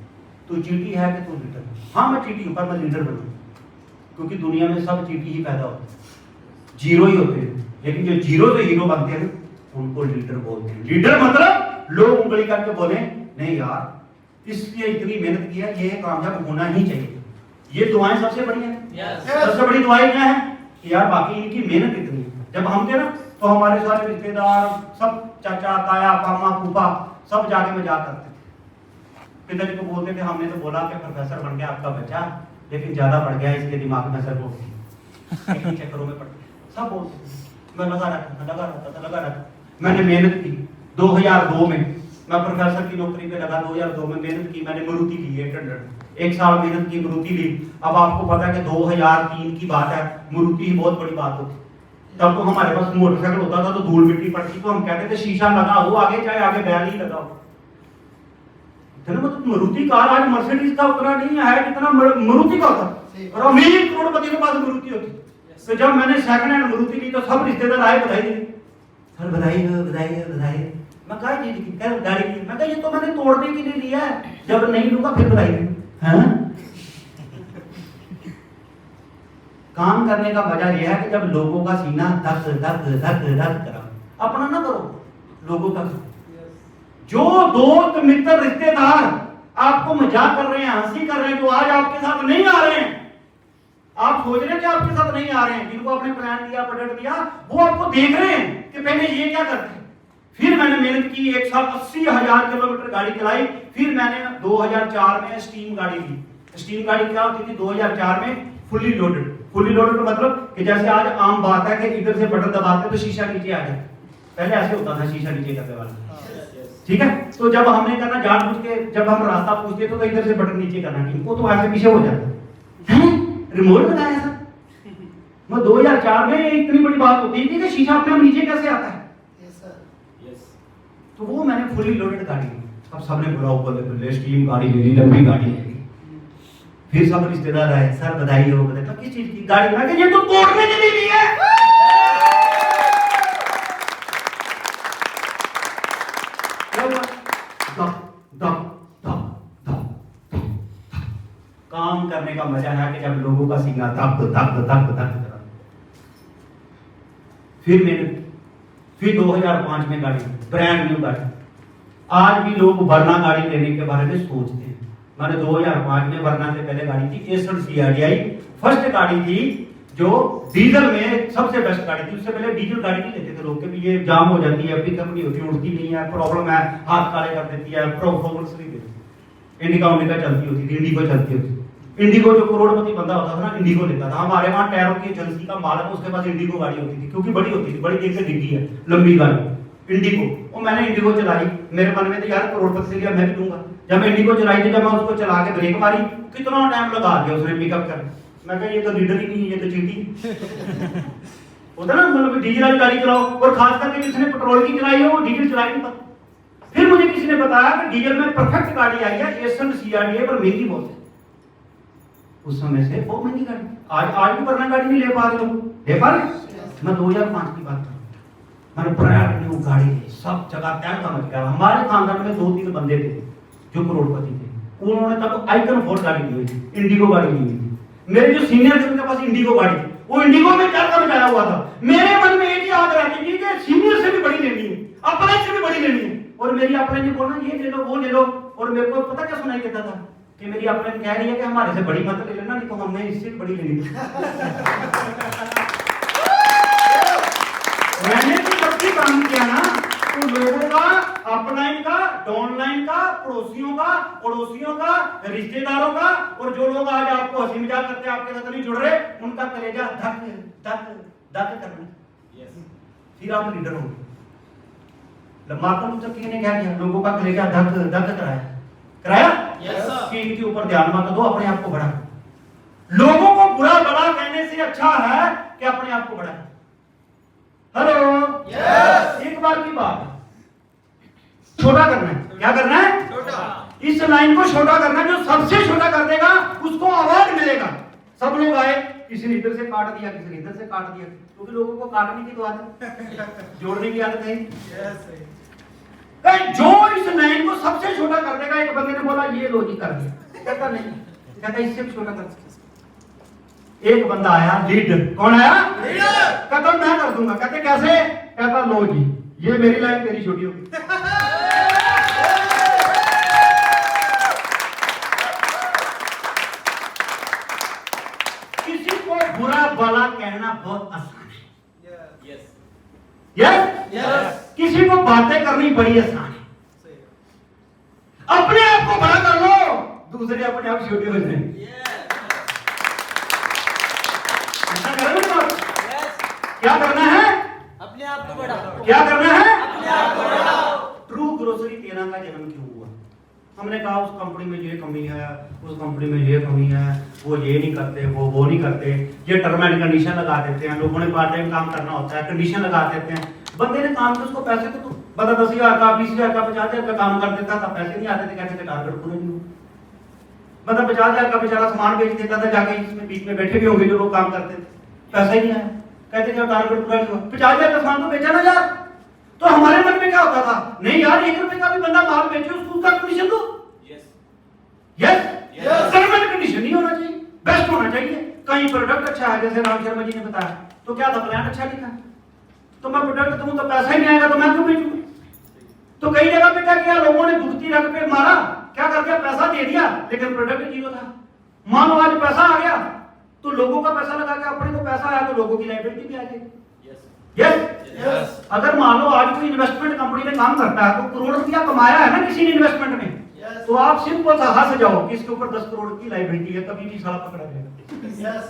तू चीटी है कि तू लीडर है? हाँ मैं चीटी हूं, पर मैं लीडर बनूं, क्योंकि दुनिया में सब चीटी ही पैदा होते हैं, जीरो ही होते हैं, लेकिन जो जीरो से हीरो बनते हैं उनको लीडर बोलते हैं। लीडर मतलब लोग उंगली करके बोले नहीं यार इसलिए इतनी मेहनत किया, ये कामयाब होना ही चाहिए। ये दुआएं सबसे बढ़िया है। सबसे बड़ी दुआएं क्या है कि यार बाकी इनकी मेहनत इतनी है। जब हम थे ना तो हमारे सारे रिश्तेदार सब, चाचा ताया मामा फूफा सब जाके मजाक करते थे, पिताजी को बोलते थे हमने तो बोला कि प्रोफेसर बन गया आपका बच्चा, लेकिन ज्यादा पढ़ गया इसके दिमाग में असर हो गया, चक्करों में पड़ गया। सब बोलते थे, मैं लगा रहा था। मैंने मेहनत की, 2002 में मैं प्रोफेसर की नौकरी पे लगा, 2002 में मेहनत की, मैंने मरुति ली 800, 1 साल मेहनत की, मरुति ली। अब आपको पता है कि 2003 की बात है, मरुति ही बहुत बड़ी बात होती। तब तो हमारे पास मोटरसाइकिल होता था तो धूल मिट्टी पड़ती, तो हम कहते थे शीशा लगा हो आगे, चाहे आगे बैल ही लगा हो। मतलब मारुति कार आज मर्सिडीज का उतना नहीं है जितना मारुति का था, और अमीर करोड़पति के पास मारुति होती। तो जब मैंने सेकंड हैंड मारुति ली तो सब रिश्तेदार आए बधाई देने, सर बधाई हो बधाई हो बधाई। मैं कहा जी क्या गाड़ी की? मैं कहा ये तो मैंने तोड़ने के लिए लिया है, जब नहीं लूंगा फिर बधाई देंगे। काम करने का मजा यह है कि जब लोगों का सीना धक धक धक धक करा, अपना ना करो, लोगों का। जो दोस्त मित्र रिश्तेदार आपको मजाक कर रहे हैं, हंसी कर रहे हैं, जो आज आपके साथ नहीं आ रहे हैं, आप सोच रहे हैं कि आपके साथ नहीं आ रहे हैं, जिनको आपने प्लान दिया बजट दिया, वो आपको देख रहे हैं कि पहले ये क्या करते हैं। फिर मैंने मेहनत की, 1 साल 80,000 किलोमीटर गाड़ी चलाई। फिर मैंने 2004 में स्टीम गाड़ी ली। स्टीम गाड़ी क्या होती थी? 2004 में फुल्ली लोडेड फुली लोडेड का मतलब कि जैसे आज आम बात है कि इधर से बटन दबाते तो शीशा नीचे आ जाए, पहले ऐसे होता था शीशा नीचे करने वाला, ठीक है। तो जब हमने करना जानबूझ के, जब हम रास्ता पूछते तो इधर से बटन नीचे करना, इनको तो ऐसे पीछे हो जाता है, रिमोट बनाया था। मैं 2004 में इतनी बड़ी बात होती थी कि शीशा अपने आप नीचे कैसे आता है। तो वो मैंने फुली लोडेड गाड़ी ली। अब सबने बोला ऊपर स्टीम गाड़ी ले ली, लंबी गाड़ी ले ली। फिर सब रिश्तेदार आए, सर बधाई हो, बताया किस चीज की गाड़ी? मैं ये तो तोड़ने के लिए ली है। काम करने का मजा है कि जब लोगों का सीना धक धक धक धक। फिर 2005 में गाड़ी, ब्रांड न्यू गाड़ी। आज भी लोग वरना गाड़ी लेने के बारे में सोचते हैं। मैंने 2005 में वरना से पहले गाड़ी थी एसर सीआरडीआई, फर्स्ट गाड़ी थी जो डीजल में सबसे बेस्ट गाड़ी थी। उससे पहले डीजल गाड़ी नहीं लेते थे लोग कि ये जाम हो जाती है, पिकअप नहीं होती, उड़ती नहीं है, प्रॉब्लम है, हाथ काले कर देती है, परफॉर्मेंस नहीं देती। इंडिका चलती होती थी, इंडिगो चलती होती। इंडिगो जो करोड़पति बंदा होता था ना, इंडिगो लेता था। हमारे वहाँ टायरों की एजेंसी का मालक, उसके पास इंडिगो गाड़ी होती थी, क्योंकि बड़ी होती थी, बड़ी देर से डिग्गी है, लंबी गाड़ी इंडिगो। और मैंने इंडिगो चलाई, मेरे मन में तो यार करोड़पति से लिया मैं भी लूंगा। जब इंडिगो चलाई थी, जब मैं उसको चला के ब्रेक मारी, कितना टाइम लगा दिया उसने पिकअप करने। मैं कहा ये तो लीडर ही नहीं है, ये तो चीटी होता ना, मतलब डीजल वाली गाड़ी चलाओ, और खास करके जिसने पेट्रोल की चलाई हो वो डीजल चलाई नहीं पाता। फिर मुझे किसी ने बताया कि डीजल में परफेक्ट गाड़ी आई है एसएन सीआरडीआई, पर महंगी बहुत है उस समय से, बहुत महंगी गाड़ी। आज भी वरना गाड़ी नहीं ले पा रहे लोग, ले पा रहे। मैं 2005 की बात करूं, मैंने ब्रांड न्यू गाड़ी ली, सब जगह तहलका मच गया। हमारे खानदान में 2-3 बंदे थे जो करोड़पति थे, उन्होंने तब आइकन 4 गाड़ी ली हुई थी, इंडिगो गाड़ी ली हुई थी। मेरे जो सीनियर थे उनके पास इंडिगो गाड़ी थी, वो इंडिगो में तहलका मचाया हुआ था। मेरे मन में एक याद रहती थी कि सीनियर से भी बड़ी लेनी है, अपने से भी बड़ी लेनी है। और मेरी अपने ने बोला ये ले लो वो ले लो, और मेरे को पता क्या सुनाई देता था कि मेरी अपने कह रही है कि हमारे से बड़ी मत ले लेना, नहीं तो हमने इससे बड़ी लेनी है। मैंने तो सबकी काम किया ना, तो लोगों का, अपलाइन का, डाउनलाइन का, पड़ोसियों का, रिश्तेदारों का, और जो लोग आज आपको हंसी मजाक करते हैं, आपके साथ नहीं जुड़ रहे, उनका कलेजा धक धक धक करना। फिर आप लीडर हो। मार्टिन लूथर किंग ने क्या किया? लोगों का कलेजा धक धक कराया कि इनके ऊपर ध्यान मत दो, अपने आप को बढ़ा। लोगों को बुरा भला कहने से अच्छा है कि अपने आप को बढ़ा। हेलो, एक बार की बात, छोटा करना है। क्या करना है? छोटा। इस लाइन को छोटा करना है, जो सबसे छोटा कर देगा उसको अवार्ड मिलेगा। सब लोग आए, किसी ने इधर से काट दिया, किसी ने इधर से काट दिया, क्योंकि लोगों को काटने की तो आदत, जोड़ने की आदत है। जो इस लाइन को सबसे छोटा कर देगा, एक बंदे ने बोला ये लो जी कर दिया, कहता नहीं, कहता इससे भी छोटा कर। एक बंदा आया, लीडर। कौन आया? लीडर। कहता मैं कर दूंगा। कहते कैसे? कहता लो जी, ये मेरी लाइन तेरी छोटी होगी। किसी को बुरा भला कहना बहुत आसान है। यस, किसी को बातें करनी बड़ी आसान है। अपने आप को बड़ा कर लो, दूसरे अपने आप छोटे हो जाएंगे। ऐसा करोगे तो क्या करना है? अपने आप को बढ़ाओ। क्या करना है? अपने आप को बढ़ाओ। ट्रू ग्रोसरी 13 का जन्म क्यों हुआ? हमने कहा उस कंपनी में ये कमी है, उस कंपनी में ये कमी है, वो ये नहीं करते, वो नहीं करते, ये टर्म एंड कंडीशन लगा देते हैं। लोगों ने पार्ट टाइम काम करना होता है, कंडीशन लगा देते हैं। बंदे ने काम किया, उसको पैसे तो बता 10,000 का, 20,000 का, 50,000 का काम कर देता था, पैसे नहीं आते थे, कहते थे टारगेट पूरे नहीं हुआ। बंदा 50,000 का बेचारा सामान बेच देता था, जाके इसमें बीच में बैठे भी होंगे जो लोग काम करते थे, पैसा ही नहीं आया, कहते थे टारगेट पूरा नहीं हुआ। 50,000 का सामान तो बेचा ना यार। तो हमारे मन में क्या होता था? नहीं यार, 1 रुपए का भी बंदा माल बेचे, उसको उसका कमीशन दो। यस, टर्म एंड कंडीशन नहीं होना चाहिए, बेस्ट होना चाहिए। कहीं प्रोडक्ट अच्छा है, जैसे राम शर्मा जी ने बताया, तो क्या था? प्लान अच्छा लिखा, तो मैं प्रोडक्ट दूं तो पैसा ही नहीं आएगा, तो मैं क्यों बेचूं? तो कई जगह पे क्या किया, लोगों ने दुखती रख पे मारा, क्या कर दिया? पैसा दे दिया, लेकिन प्रोडक्ट जीरो था। मान लो आज पैसा आ गया, तो लोगों का पैसा लगा के अपने को पैसा आया, तो लोगों की लाइबिलिटी भी आ जाएगी। यस, अगर मान लो आज कोई इन्वेस्टमेंट कंपनी में काम करता है, तो करोड़ रुपया कमाया है ना किसी ने इन्वेस्टमेंट में, तो आप सिंपल सा हंस जाओ कि इसके ऊपर 10 करोड़ की लाइबिलिटी है, कभी भी साला पकड़ा जाएगा।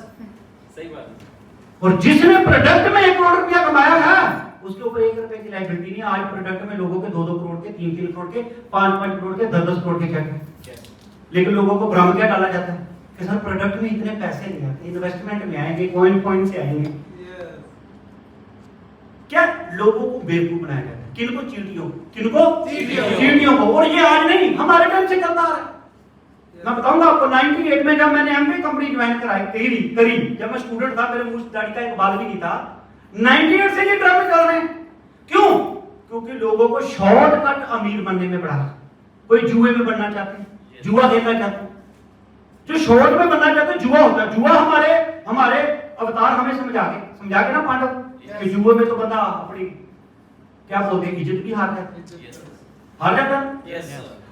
सही बात। और जिसने प्रोडक्ट में 1 करोड़ रुपया कमाया है उसके ऊपर 1 रुपए की लायबिलिटी नहीं। आज प्रोडक्ट में लोगों के 2-2 करोड़ के, 3-3 करोड़ के, 5-5 करोड़ के, 10-10 करोड़ के चेक। लेकिन लोगों को भ्रम क्या डाला जाता है कि सर प्रोडक्ट में इतने पैसे नहीं आते, इन्वेस्टमेंट में आएंगे, कॉइन से आएंगे। क्या लोगों को बेवकूफ बनाया जाता है? किनको? चींटियों। किनको? चींटियों को। और ये आज नहीं, हमारे टाइम से चलता आ रहा है। मैं बताऊंगा आपको, 98 में जब मैंने एमबीए कंपनी ज्वाइन करी, जब मैं स्टूडेंट था, मेरे मुंह दाढ़ी का एक बाल भी नहीं था, 98 से ये ड्रामे चल रहे हैं। क्यों? क्योंकि लोगों को शॉर्टकट अमीर बनने में पड़ा। कोई जुए में बनना चाहते हैं, जुआ खेलना चाहते हैं। जो शॉर्ट में बनना चाहते हैं जुआ होता है। जुआ हमारे अवतार हमें समझा के ना पांडव कि जुए में तो बंदा अपनी क्या बोलते हैं, इज्जत भी हार जाता है।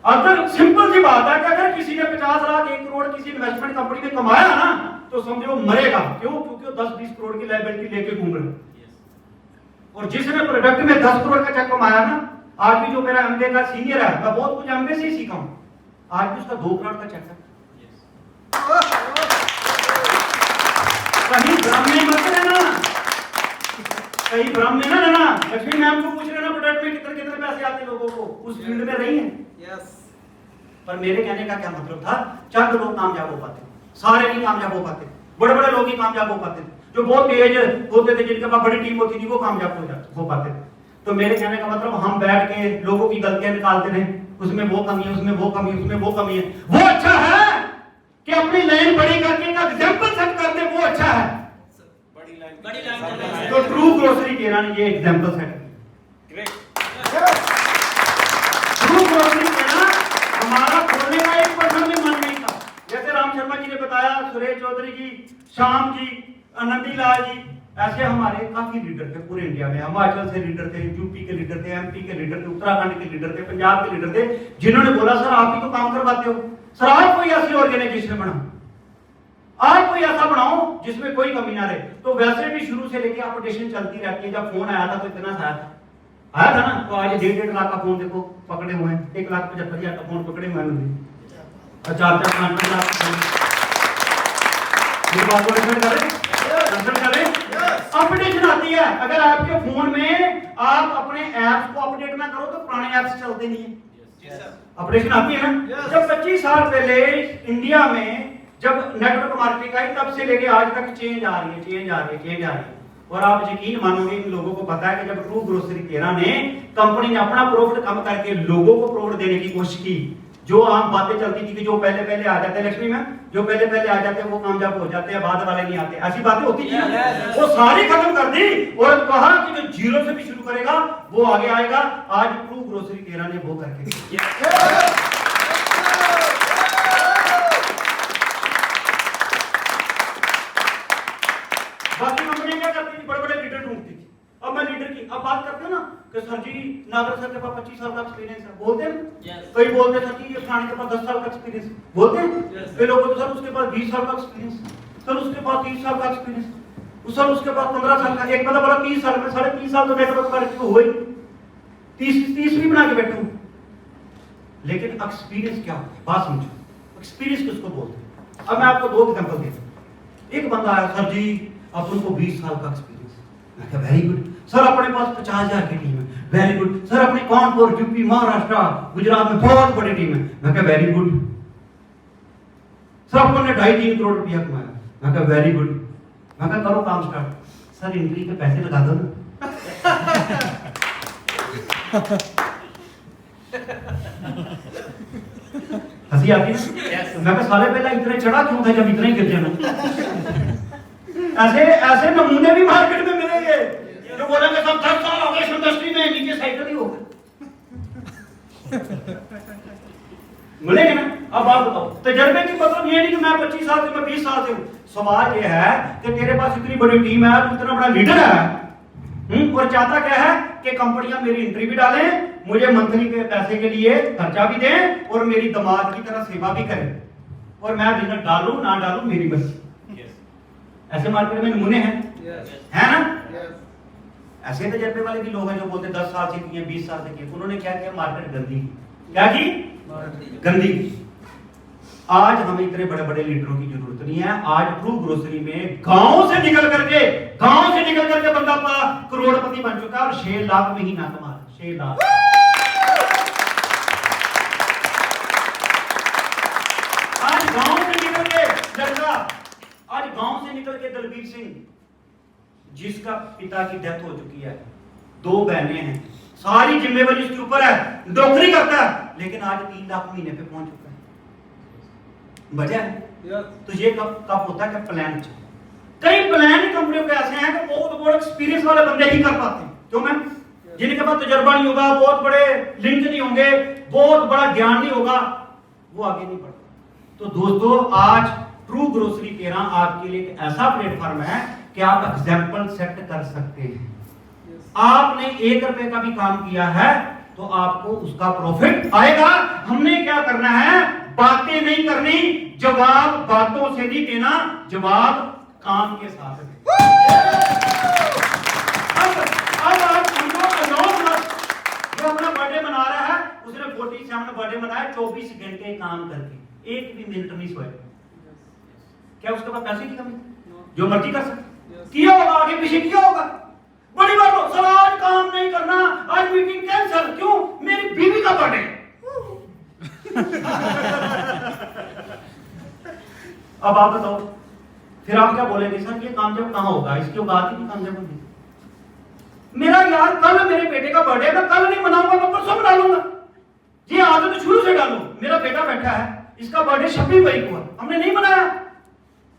अगर सिंपल सी बात है कि अगर किसी ने 50 लाख 1 करोड़ किसी इन्वेस्टमेंट कंपनी में कमाया ना, तो समझो मरेगा। क्यों? क्योंकि वो 10-20 करोड़ की लायबिलिटी लेके घूम रहे। और जिसने प्रोडक्ट में 10 करोड़ का चेक कमाया ना, आज भी जो मेरा एमबीए का सीनियर है, मैं बहुत कुछ एमबीए से ही सीखा हूं, आज भी उसका 2 करोड़ का चेक है। कहीं भ्रम में मत रहना, कहीं भ्रम में ना रहना। लक्ष्मी मैम को पूछ लेना प्रोडक्ट में कितने कितने पैसे आते लोगों को, उस फील्ड में रही है। पर मेरे कहने का क्या मतलब था, चंद लोग कामयाब हो पाते, सारे नहीं कामयाब हो पाते, बड़े बड़े लोग ही कामयाब हो पाते, जो बहुत तेज होते थे, जिनके पास बड़ी टीम होती थी, वो कामयाब हो पाते थे। तो मेरे कहने का मतलब, हम बैठ के लोगों की गलतियां निकालते रहे, उसमें वो कमी है, उसमें वो कमी है, उसमें वो कमी है। वो अच्छा है कि अपनी लाइन बड़ी करके का एग्जांपल सेट कर दे, वो अच्छा है। बड़ी लाइन तो ट्रू ग्रोसरी केरा ने ये एग्जांपल सेट किया। ट्रू ग्रोसरी केरा हमारा खोलने का 1% भी मन नहीं था। जैसे राम शर्मा जी ने बताया, सुरेश चौधरी जी, श्याम जी, नंदी लाल जी, ऐसे हमारे काफी लीडर थे पूरे इंडिया में। हिमाचल से लीडर थे, यूपी के लीडर थे, एमपी के लीडर थे, उत्तराखंड के लीडर थे, पंजाब के लीडर थे, जिन्होंने बोला सर आप ही तो काम करवाते हो, सर आप कोई ऐसी ऑर्गेनाइजेशन बनाओ, आप कोई ऐसा बनाओ जिसमें कोई कमी ना रहे। तो वैसे भी शुरू से लेके अपडेशन चलती रहती है। जब फोन आया था तो इतना आया था ना, तो आज 1.5 लाख का फोन देखो पकड़े हुए हैं, 1,75,000 का फोन पकड़े हुए हैं, 4-5 लाख अपडेशन आती है। अगर आपके फोन में आप अपने ऐप्स को अपडेट ना करो तो पुराने ऐप्स चलते नहीं है। अपडेशन आती है ना। जब 25 साल पहले इंडिया में जब नेटवर्क मार्केटिंग आई, तब से लेके आज तक चेंज आ रही है। और आप यकीन मानोगे, इन लोगों को पता है कि जब ट्रू ग्रोसरी केरा ने कंपनी ने अपना प्रॉफिट कम करके लोगों को प्रॉफिट देने की कोशिश की, जो आम बातें चलती थी कि जो पहले आ जाते हैं, लक्ष्मी में जो पहले आ जाते हैं वो कामयाब हो जाते हैं, बाद वाले नहीं आते, ऐसी बातें होती थी। वो सारी खत्म कर दी और कहा कि जो जीरो से भी शुरू करेगा वो आगे आएगा। आज ट्रू ग्रोसरी केरा ने वो करके बाकी कंपनियां क्या करती थी, बड़े बड़े लीडर ढूंढती थी। अब मैं लीडर की अब बात करते हो ना कि सर जी नागर सर के पास 25 साल का एक्सपीरियंस है, बोलते हैं। कई बोलते सर जी ये फलाने के पास 10 साल का एक्सपीरियंस, बोलते हैं। कई लोग बोलते सर उसके पास 20 साल का एक्सपीरियंस, सर उसके पास 30 साल का एक्सपीरियंस, सर उसके पास 15 साल का। एक बंदा बोला 30 साल में, 3.5 साल तो नेटवर्क मार्केटिंग में हुआ ही, 30 भी बना के बैठे हूं। लेकिन एक्सपीरियंस क्या होता है, बात समझो, एक्सपीरियंस किसको बोलते हैं। अब मैं आपको 2 एग्जांपल देता हूं। एक बंदा आया, सर जी अपन को 20 साल का एक्सपीरियंस। मैं कहा वेरी गुड सर, अपने पास 50,000 की टीम है, वेरी गुड सर, अपने कानपुर, यूपी, महाराष्ट्र, गुजरात में बहुत बड़ी टीम है। मैं कहा वेरी गुड सर, अपन ने 2.5-3 करोड़ रुपया कमाया। मैं कहा वेरी गुड। मैं कहा करो काम स्टार्ट। सर एंट्री के पैसे लगा दो ना। हंसी आती है। मैं कहा साले पहले इतने चढ़ा क्यों था जब इतने गिर जाना। ऐसे नमूने भी मार्केट में मिलेंगे जो बोलेंगे सब 10 साल हो गए इस इंडस्ट्री में, नीचे साइकिल ही होगा। मिलेंगे ना। अब आप बताओ, तजर्बे की मतलब ये नहीं कि मैं 25 साल से, मैं 20 साल से हूं। सवाल ये है कि तेरे पास इतनी बड़ी टीम है, तू इतना बड़ा लीडर है, और चाहता क्या है कि कंपनियां मेरी एंट्री भी डालें, मुझे मंथली के पैसे के लिए खर्चा भी दें और मेरी दामाद की तरह सेवा भी करें, और मैं बिजनेस डालूं ना डालूं मेरी मर्जी। ऐसे मार्केट में नमूने हैं, है ना। ऐसे तजर्बे वाले भी लोग हैं जो बोलते 10 साल से किए, 20 साल से किए। उन्होंने क्या किया, मार्केट गंदी, क्या की गंदी। आज हमें इतने बड़े बड़े लीडरों की जरूरत नहीं है। आज ट्रू ग्रोसरी में गांव से निकल करके बंदा करोड़पति बन चुका है और 6 लाख महीना कमा रहा है। 6 लाख। आज गांव से निकल के लड़का, आज गांव से निकल के दलबीर सिंह, जिसका पिता की डेथ हो चुकी है, 2 बहनें हैं, सारी जिम्मेवारी उसके ऊपर है, नौकरी करता है, लेकिन आज 3 लाख महीने पे पहुंच चुका है। वजह है तो ये कब होता है कि प्लान। कई प्लान ही कंपनियों के ऐसे हैं कि बहुत बड़े एक्सपीरियंस वाले बंदे ही कर पाते हैं। क्यों मैम? जिनके पास तजुर्बा नहीं होगा, बहुत बड़े लिंक नहीं होंगे, बहुत बड़ा ज्ञान नहीं होगा, वो आगे नहीं बढ़ता। तो दोस्तों, आज ट्रू ग्रोसरी 13 आपके लिए एक ऐसा प्लेटफॉर्म है कि आप एग्जाम्पल सेट कर सकते हैं। आपने 1 रुपए का भी काम किया है तो आपको उसका प्रॉफिट आएगा। हमने क्या करना है? बातें नहीं करनी, जवाब बातों से नहीं देना, जवाब काम के साथ अब आप समझो, जो अपना बर्थडे मना रहा है, उसने 47 बर्थडे मनाया 24 घंटे काम करके, 1 भी मिनट नहीं सोया। क्या उसके पास पैसे की कमी? जो मर्जी कर सकते, किया होगा, आगे पीछे किया होगा। बड़ी बात हो, सर आज काम नहीं करना, आज मीटिंग कैंसिल। क्यों? मेरी बीवी का बर्थडे। अब आप बताओ, फिर आप क्या बोलेंगे? सर ये कामयाब कहां होगा? इसकी बात ही नहीं कामयाब होगी। मेरा यार कल मेरे बेटे का बर्थडे, मैं कल नहीं मनाऊंगा, मैं परसों मना लूंगा। ये आदत शुरू से डालो। मेरा बेटा बैठा है, इसका बर्थडे 26 मई को है, हमने नहीं मनाया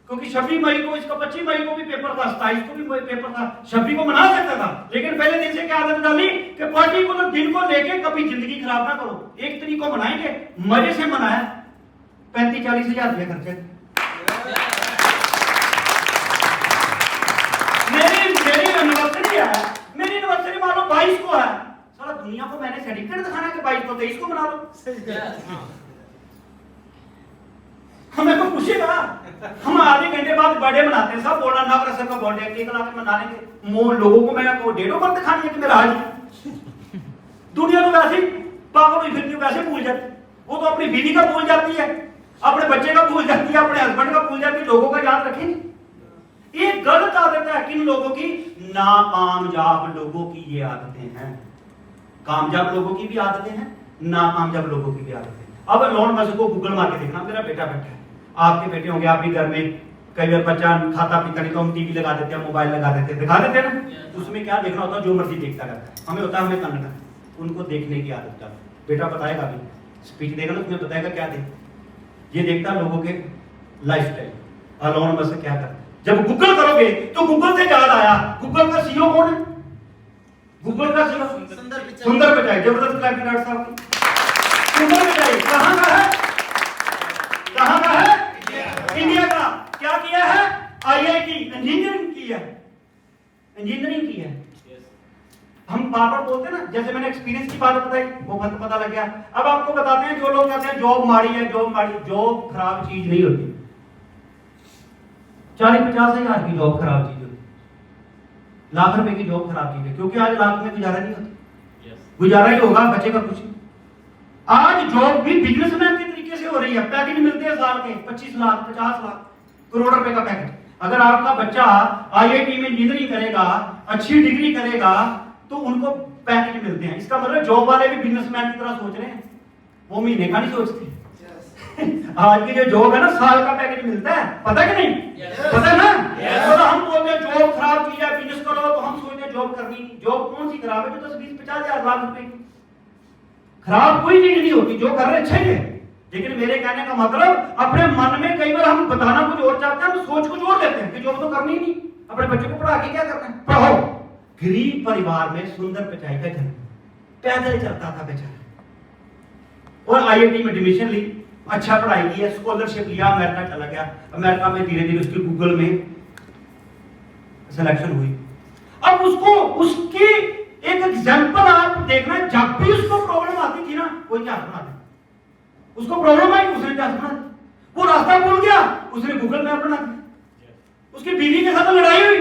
क्योंकि 26 मई को, इसका 25 मई को भी पेपर था, 27 को भी पेपर था, 26 को मना सकता था, लेकिन पहले दिन से क्या आदत डाली कि पार्टी को तो दिन को लेके कभी जिंदगी खराब ना करो, 1 तारीख को मनाएंगे, मजे से मनाया, 35-40 हजार रुपये खर्चे। मेरी एनिवर्सरी है, मेरी एनिवर्सरी मान लो 22 को है, सारा दुनिया को मैंने सर्टिफिकेट दिखाना कि 22 को 23 को मना लो। हमें को पूछेगा, हम आधे घंटे बाद बर्थडे मनाते हैं, सब बोला ना सर का बर्थडे, केक ला के मना लेंगे। मोर लोगों को मैं को डेट ऑफ बर्थ दिखानी है कि मेरा आज। दुनिया तो वैसे ही पागल हुई फिरती, वैसे भूल जाती। वो तो अपनी बीवी का भूल जाती है, अपने बच्चे का भूल जाती है, अपने हस्बैंड का भूल जाती है, लोगों का याद रखेंगे। ये गलत आदत है। किन लोगों की? नाकामयाब लोगों की ये आदतें हैं। कामयाब लोगों की भी आदतें हैं, नाकामयाब लोगों की भी आदतें हैं। अब लोन मस्जिद को गूगल मार के देखना, मेरा बेटा बैठा है, आपके बेटे होंगे, आप भी घर में कई बार बच्चा खाता पीता नहीं तो हम टीवी लगा देते हैं, मोबाइल लगा देते हैं, दिखा देते हैं ना। उसमें क्या देखना होता है? जो मर्जी देखता रहता है। हमें होता है हमें करना, उनको देखने की आदत डालो। बेटा बताएगा भी, स्पीच देगा ना, उसमें बताएगा क्या देख। ये देखता है लोगों के लाइफस्टाइल, अलोन मस्जिद क्या करता है। जब गूगल करोगे तो गूगल से याद आया, गूगल का सीईओ कौन है? गूगल का सीईओ सुंदर पिचाई, जबरदस्त क्लास डॉक्टर साहब की। सुंदर पिचाई कहां का है? कहां का है? इंडिया का। क्या किया है? आईआईटी इंजीनियरिंग की है, इंजीनियरिंग की है। हम बार बार बोलते हैं ना, जैसे मैंने एक्सपीरियंस की बात बताई, वो पता लग गया। अब आपको बताते हैं, जो लोग कहते हैं जॉब माड़ी है, जॉब माड़ी, जॉब खराब चीज नहीं होती। 40-50 हजार की जॉब खराब चीज होती, लाख रुपए की जॉब खराब चीज है, क्योंकि आज लाख में गुजारा नहीं होता। गुजारा ही होगा, बचेगा कुछ। आज जॉब भी बिजनेसमैन के तरीके से हो रही है। पैकेज मिलते हैं साल के 25 लाख 50 लाख करोड़ रुपए का पैकेज। अगर आपका बच्चा आईआईटी में इंजीनियरिंग करेगा, अच्छी डिग्री करेगा, तो उनको पैकेज मिलते हैं। इसका मतलब जॉब वाले भी बिजनेसमैन की तरह सोच रहे हैं, वो महीने का नहीं सोचते। आज की जो जॉब है ना, साल का पैकेज मिलता है, पता कि नहीं? पता है ना? तो हम बोलते हैं जॉब खराब की है, बिजनेस करो, तो हम सोचते हैं जॉब करनी। जॉब कौन सी खराब है? जो 10-20-50 हजार लाख रुपए की खराब कोई चीज नहीं होती, जो कर रहे अच्छे ही है। लेकिन मेरे कहने का मतलब, अपने मन में कई बार हम बताना कुछ और चाहते हैं, हम सोच कुछ और देते हैं कि जॉब तो करनी ही नहीं, अपने बच्चों को पढ़ा के क्या करना है? पढ़ो। गरीब परिवार में सुंदर पिचाई का घर, पैदल चलता था बेचारा, और आईआईटी में एडमिशन ली, अच्छा पढ़ाई की है, स्कॉलरशिप लिया, अमेरिका चला गया। अमेरिका में धीरे धीरे उसकी गूगल में सिलेक्शन हुई। अब उसको उसकी एक एग्जांपल आप देखना, जब भी उसको प्रॉब्लम आती थी ना, कोई क्या बना दे, उसको प्रॉब्लम आई, उसने क्या बना दी, वो रास्ता भूल गया, उसने गूगल मैप बना दिया। उसकी बीवी के साथ लड़ाई हुई,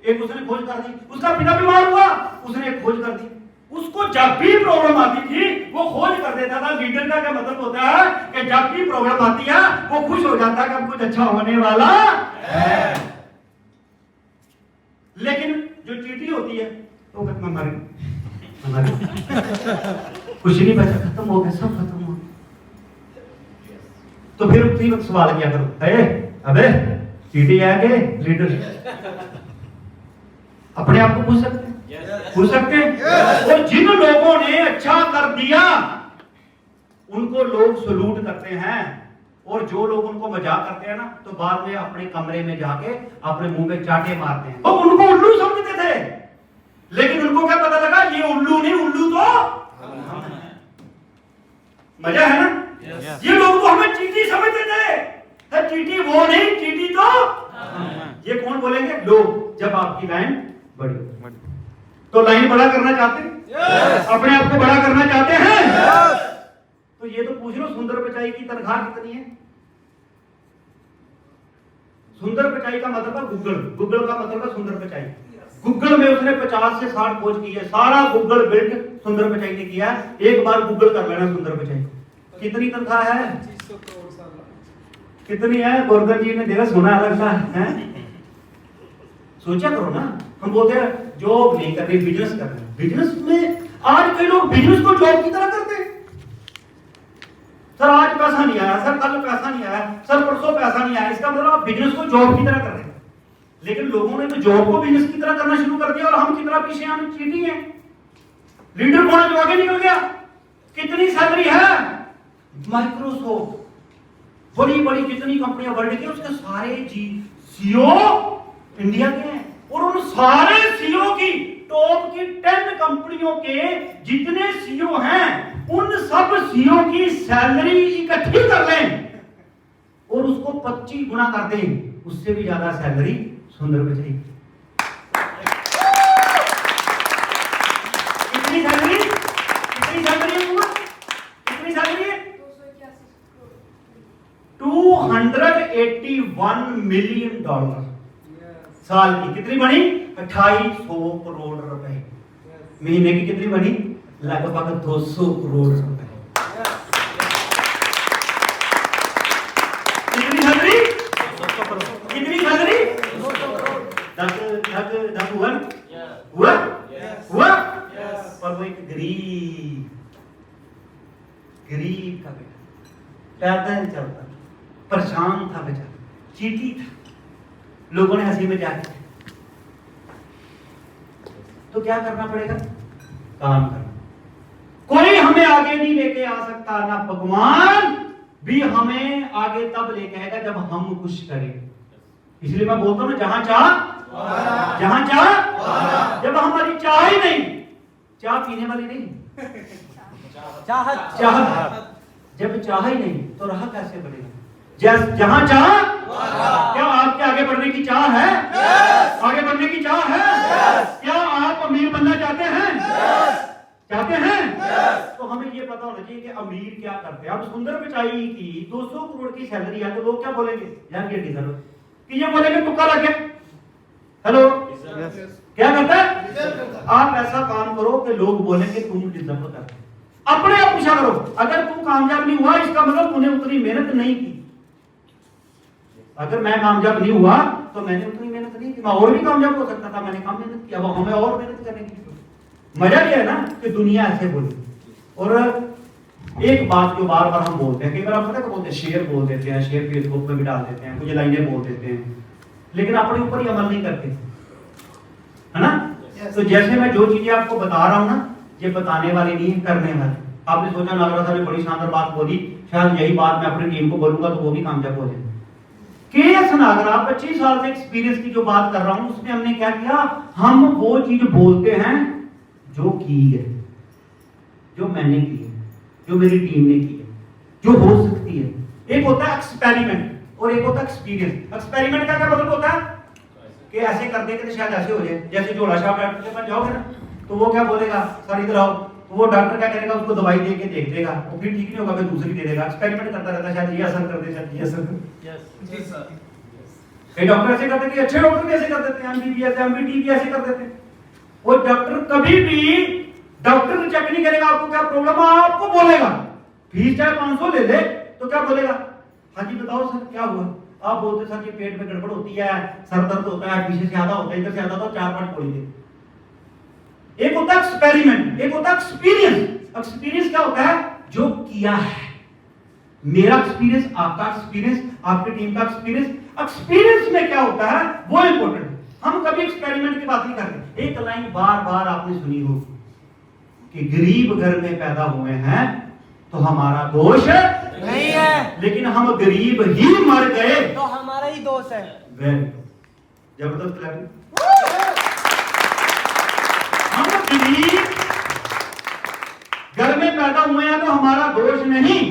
एक उसने खोज कर दी। उसका पिता बीमार हुआ, उसने एक खोज कर दी। उसको जब भी प्रॉब्लम आती थी वो खोज कर देता था। लीडर का क्या मतलब होता है कि जब भी प्रॉब्लम आती है वो खुश हो जाता है कि अब कुछ अच्छा होने वाला है। लेकिन जो चीटी होती है तो कहता हमारे कुछ नहीं बचा, खत्म हो गया, सब खत्म हो गया। तो फिर उसी वक्त सवाल किया करो, अबे चीटी है कि लीडर? अपने आप को पूछ सकते हैं, पूछ सकते हैं। और जिन लोगों ने अच्छा कर दिया उनको लोग सलूट करते हैं, और जो लोग उनको मजाक करते हैं ना तो बाद में अपने कमरे में जाके अपने मुंह में चाटे मारते हैं। तो उनको उल्लू समझते थे, लेकिन उनको क्या पता लगा ये उल्लू नहीं, उल्लू तो हम हैं। मजा है ना? ये लोग तो हमें चीटी समझते थे, चीटी वो नहीं, चीटी तो ये कौन बोलेंगे? लोग। जब आपकी लाइन बड़ी, तो लाइन बड़ा करना चाहते हैं, अपने आप को बड़ा करना चाहते हैं, तो ये तो पूछ लो सुंदर पिचाई की तनख्वाह कितनी है? सुंदर पिचाई का मतलब है गूगल, गूगल का मतलब है सुंदर पिचाई। गूगल में उसने 50 से 60 खोज की है, सारा गूगल बिल्ड सुंदर पिचाई ने किया। एक बार गूगल कर लेना सुंदर पिचाई। कितनी तनख्वाह है? 2500 करोड़ साल। कितनी है? गोरधन जी ने देखा, सोना लगता है। सोचा करो ना, हम बोलते हैं जॉब नहीं करनी, बिजनेस करना। बिजनेस में आज कई लोग बिजनेस को जॉब की तरह करते हैं। सर आज पैसा नहीं आया, सर कल पैसा नहीं आया, सर परसों पैसा नहीं आया, इसका मतलब आप बिजनेस को जॉब की तरह कर रहे हैं। लेकिन लोगों ने तो जॉब को बिजनेस की तरह करना शुरू कर दिया, और हम कितना पीछे, हम चीटी हैं। लीडर कौन जो आगे निकल गया? कितनी सैलरी है? माइक्रोसॉफ्ट, बड़ी बड़ी जितनी कंपनियां वर्ल्ड की, उसके सारे सीईओ इंडिया के हैं। और उन सारे सीईओ की, टॉप की 10 कंपनियों के जितने सीईओ हैं, उन सब सीईओ की सैलरी इकट्ठी कर लें और उसको 25 गुना कर दें, उससे भी ज्यादा सैलरी सुंदर पिचाई। कितनी सैलरी? कितनी सैलरी है? कितनी सैलरी है? 281 मिलियन डॉलर साल की। कितनी बनी? 2800 करोड़ रुपए। महीने की कितनी बनी? लगभग 200 करोड़ रुपए। कितनी सैलरी? कितनी सैलरी? 10 हुआ? हुआ? पर वो एक गरीब का बेटा, पैदल चलता, परेशान था बेचारा, चीटी था, लोगों ने हंसी में जाके, तो क्या करना पड़ेगा? काम करना। कोई हमें आगे नहीं लेके आ सकता, ना भगवान भी हमें आगे तब लेके आएगा जब हम कुछ करें। इसलिए मैं बोलता हूं ना, जहां चाह, जहां चाह, जब हमारी चाह ही नहीं, चाह पीने वाली नहीं, चाहत, जब चाह ही नहीं तो राह कैसे बढ़ेगा? जहां चाह, क्या आपके आगे बढ़ने की चाह है? आगे बढ़ने की चाह है? क्या आप अमीर बनना चाहते हैं? चाहते हैं? तो हमें ये पता होना चाहिए कि अमीर क्या करते हैं। अब सुंदर पिचाई की 200 करोड़ की सैलरी है, तो लोग क्या बोलेंगे? यार ये डिजर्व, कि ये बोलेंगे तुक्का लग गया। हेलो, क्या करता है? आप ऐसा काम करो कि लोग बोलेंगे तुम डिजर्व करते हो। अपने आप पूछा करो, अगर तू कामयाब नहीं हुआ इसका मतलब तूने उतनी मेहनत नहीं की। अगर मैं कामयाब नहीं हुआ तो मैंने उतनी मेहनत नहीं की, मैं और भी कामयाब हो सकता था, मैंने कम मेहनत की, अब हमें और मेहनत करने की। मजा ये है ना कि दुनिया ऐसे बोली। और एक बात जो बार बार हम बोलते हैं, कई बार आप पता है बोलते हैं, शेर बोल देते हैं, शेर फेसबुक में भी डाल देते हैं, कुछ लाइनें बोल देते हैं, लेकिन अपने ऊपर ही अमल नहीं करते, है ना? तो जैसे मैं जो चीजें आपको बता रहा हूं ना, ये बताने वाली नहीं है, करने वाली। आपने सोचा नागरा साहब ने बड़ी शानदार बात बोली, शायद यही बात मैं अपनी टीम को बोलूंगा तो वो भी कामयाब हो जाए। केएस नागरा 25 साल से एक्सपीरियंस की जो बात कर रहा हूं, उसमें हमने क्या किया? हम वो चीज बोलते हैं जो की है, जो मैंने की है, जो मेरी टीम ने की है, जो हो सकती है। एक होता है एक्सपेरिमेंट और एक होता है एक्सपीरियंस। एक्सपेरिमेंट का क्या मतलब होता है कि ऐसे कर देंगे तो शायद ऐसे हो जाए। जैसे झोला छाप डॉक्टर के पास जाओगे ना, तो वो क्या बोलेगा? सर इधर आओ, तो वो डॉक्टर क्या करेगा? उसको दवाई दे के देख देगा, वो फिर ठीक नहीं होगा, फिर दूसरी दे देगा। एक्सपेरिमेंट करता रहता है, शायद ये असर कर दे, शायद ये असर कर दे। जी सर। कई डॉक्टर ऐसे करते हैं, अच्छे डॉक्टर भी ऐसे कर देते हैं, एमबीबीएस एमबीटी भी ऐसे कर देते हैं। वो डॉक्टर कभी भी डॉक्टर चेक नहीं करेगा आपको क्या प्रॉब्लम है, आपको बोलेगा। फीस चाहे 500 ले ले तो क्या बोलेगा, हाँ जी बताओ सर क्या हुआ, आप बोलते सर ये पेट में गड़बड़ होती है, सर दर्द होता है, पीछे से आधा होता है, इधर से आधा, तो 4-5 गोली दे। एक होता है एक्सपेरिमेंट, एक होता है एक्सपीरियंस। एक्सपीरियंस क्या होता है, जो किया है। मेरा एक्सपीरियंस, आपका एक्सपीरियंस, आपकी टीम का एक्सपीरियंस। एक्सपीरियंस में क्या होता है वो इंपॉर्टेंट। हम कभी एक्सपेरिमेंट की बात नहीं करते। एक लाइन बार बार आपने सुनी हो कि गरीब घर में पैदा हुए हैं तो हमारा दोष नहीं है, लेकिन हम गरीब ही मर गए तो हमारा ही दोष है। वेरी गुड, जबरदस्त लगी। हम गरीब घर में पैदा हुए हैं तो हमारा दोष नहीं,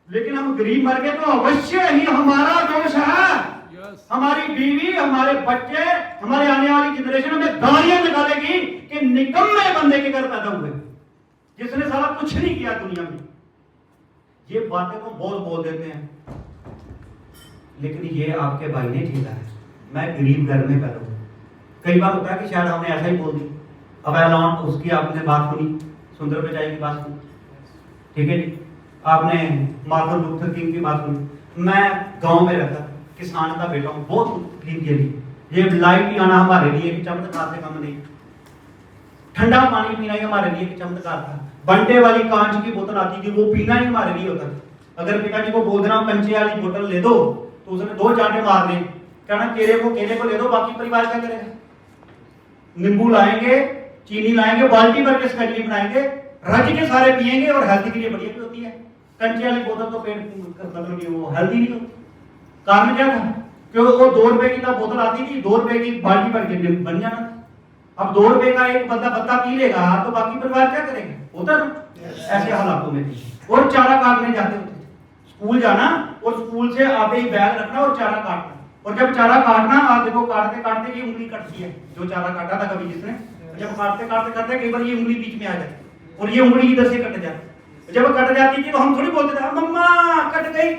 लेकिन हम गरीब मर गए तो अवश्य ही हमारा दोष है। हमारी बीवी, हमारे बच्चे, हमारे आने वाली जनरेशन हमें गालियां निकालेगी कि निकम्मे बंदे के घर पैदा हुए जिसने सारा कुछ नहीं किया दुनिया में। ये बातें तो बहुत बोल देते हैं, लेकिन ये आपके भाई ने झेला है। मैं गरीब घर में पैदा हुआ। कई बार होता है कि शायद हमने ऐसा ही बोल दिया। अब एलान उसकी आपने बात सुनी, सुंदर पिचाई की बात सुनी, ठीक है जी, आपने मार्टिन लूथर किंग की बात सुनी। मैं गांव में रहता, किसान का बेटा हूं, बहुत तकलीफ के लिए ये लाइट ही आना हमारे लिए एक चमत्कार से कम नहीं, ठंडा पानी पीना ही हमारे लिए एक चमत्कार था। बंटे वाली कांच की बोतल आती थी, वो पीना ही हमारे लिए होता था। अगर पिताजी को बोल देना कंचे वाली बोतल ले दो तो उसने 2 चांटे मारने, कहना केले को ले दो, बाकी परिवार क्या करेगा। नींबू लाएंगे, चीनी लाएंगे, बाल्टी भर के स्कैली बनाएंगे, रज के सारे पिएंगे और हेल्थ के लिए बढ़िया भी होती है। कंचे वाली बोतल तो पेट मतलब कि वो हेल्दी नहीं होती। कारण क्या था, क्योंकि वो 2 रुपए की तब बोतल आती थी, 2 रुपए की बाल्टी भर के बन जाना था। अब 2 रुपए का एक बंदा पी लेगा तो बाकी परिवार क्या करेगा, होता ना ऐसे हालातों में थी। और चारा काटने जाते होते थे, स्कूल जाना और स्कूल से आते ही बैग रखना और चारा काटना। और जब चारा काटना, आप देखो काटते काटते ये उंगली कटती है, जो चारा काटा था कभी जिसने, जब काटते काटते करते कई बार ये उंगली बीच में आ जाती और ये उंगली इधर से कट जाती। जब कट जाती थी तो हम थोड़ी बोलते थे मम्मा कट गई,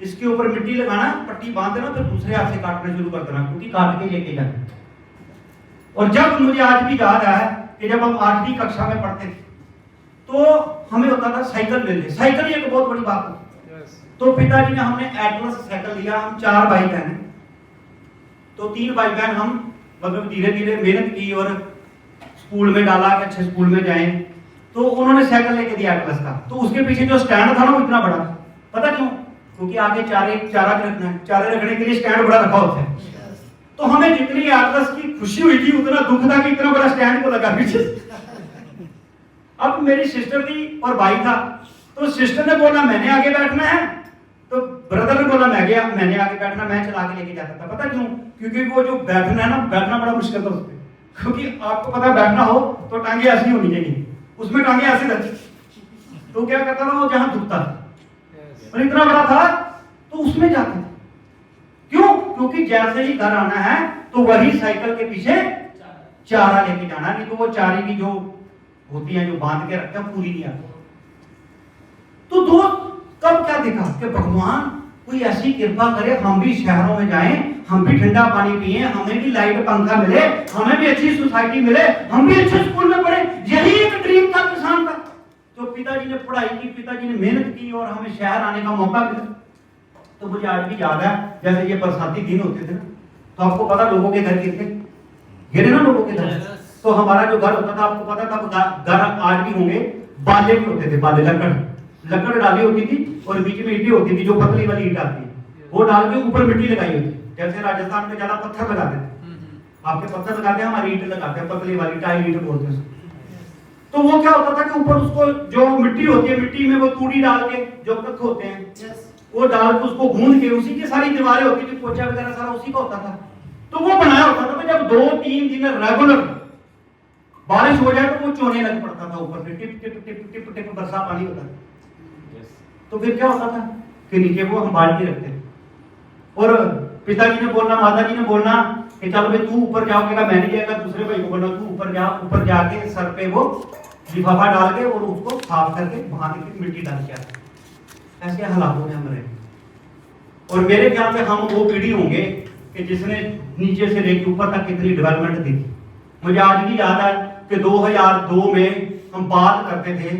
इसके ऊपर मिट्टी लगाना, पट्टी बांध देना, फिर दूसरे हाथ से काटना शुरू कर देना, क्योंकि काट के लेके जाना। और जब मुझे आज भी याद है कि जब हम 8वीं कक्षा में पढ़ते थे तो हमें होता था साइकिल ले ले, साइकिल एक बहुत बड़ी बात होती। तो पिताजी ने हमने एटलस साइकिल लिया, हम 4 भाई बहन, तो 3 भाई बहन हम मतलब धीरे धीरे मेहनत की और स्कूल में डाला कि अच्छे स्कूल में जाएं। तो उन्होंने साइकिल लेके दिया एटलस का, तो उसके पीछे जो स्टैंड था ना वो इतना बड़ा था। पता क्यों, क्योंकि आगे चारा रखना है, चारे रखने के लिए स्टैंड बड़ा रखा होता है। तो हमें जितनी एटलस की खुशी हुई थी उतना दुख था कि इतना बड़ा स्टैंड को लगा पीछे। अब मेरी सिस्टर थी और भाई था, तो सिस्टर ने बोला मैंने आगे बैठना है, तो ब्रदर ने बोला मैंने आगे बैठना, मैं चला के लेके जाता था। पता क्यों, क्योंकि वो जो बैठना है ना, बैठना बड़ा मुश्किल था उसमें, क्योंकि आपको पता बैठना हो तो टांगे ऐसी होनी चाहिए, उसमें टांगे ऐसे रहती। तो क्या करता था वो जहां दुखता था, इतना बड़ा था तो उसमें जाते थे। क्यों, क्योंकि जैसे ही घर आना है तो वही साइकिल के पीछे चारा लेके जाना, नहीं तो वो चारे की जो होती है जो बांध के रखते हैं पूरी नहीं आती। तो दोस्त कब क्या देखा कि भगवान कोई ऐसी कृपा करे, हम भी शहरों में जाएं, हम भी ठंडा पानी पिए, हमें भी लाइट पंखा मिले, हमें भी अच्छी सोसाइटी मिले, हम भी अच्छे स्कूल में पढ़े। यही एक ड्रीम था किसान का। तो पिताजी ने पढ़ाई की, पिताजी ने मेहनत की और हमें शहर आने का मौका मिला। तो मुझे आज भी याद है, जैसे ये बरसाती दिन होते थे ना, तो आपको पता लोगों के घर गिरते गिरे ना लोगों के घर। तो हमारा जो घर होता था आपको पता था, घर आज भी होंगे, बाले के होते थे, बाले लकड़ डाली होती थी और बीच में ईंटें होती थी, जो पतली वाली ईंट आती है वो डाल के ऊपर मिट्टी लगाई होती है। जैसे राजस्थान में ज्यादा पत्थर लगाते थे, आपके पत्थर लगाते हैं, हमारी ईंट लगाते हैं, पतली वाली टाई ईंट बोलते हैं। तो वो क्या होता था कि ऊपर उसको जो मिट्टी होती है, मिट्टी में वो तूड़ी डाल के जो तक होते हैं वो डाल के उसको गूंद के उसी की सारी दीवारें होती थी, पोछा वगैरह सारा उसी का होता था। तो वो बनाया होता था। तो जब 2-3 दिन रेगुलर बारिश हो जाए तो वो चोने लग पड़ता था ऊपर से, tip tip tip tip tip बरसा पानी होता था। तो फिर क्या होता था कि नीचे वो हम बाल्टी रखते थे और पिताजी ने बोलना, माताजी ने बोलना कि चल भाई तू ऊपर जाओगे, मैं नहीं जाएगा, दूसरे भाई को बोलना तू ऊपर जा, ऊपर जाके सर पे वो लिफाफा डाल के और उसको साफ करके वहां की मिट्टी डाल के आते। ऐसे हालातों में हम रहे। और मेरे ख्याल से हम वो पीढ़ी होंगे कि जिसने नीचे से लेकर ऊपर तक कितनी डेवलपमेंट देखी। मुझे आज भी याद है कि 2002 में हम बात करते थे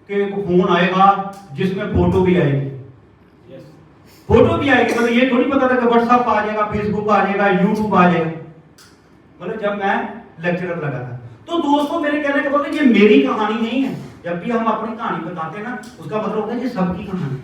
कि एक फोन आएगा जिसमें फोटो भी आएगी, फोटो भी आएगी, मतलब ये थोड़ी पता था कि व्हाट्सएप आ जाएगा, फेसबुक आ जाएगा, यूट्यूब आ जाएगा। मतलब जब मैं लेक्चरर लगा था, तो दोस्तों मेरे कहने का मतलब ये मेरी कहानी नहीं है। जब भी हम अपनी कहानी बताते हैं ना, उसका मतलब होता है ये सबकी कहानी।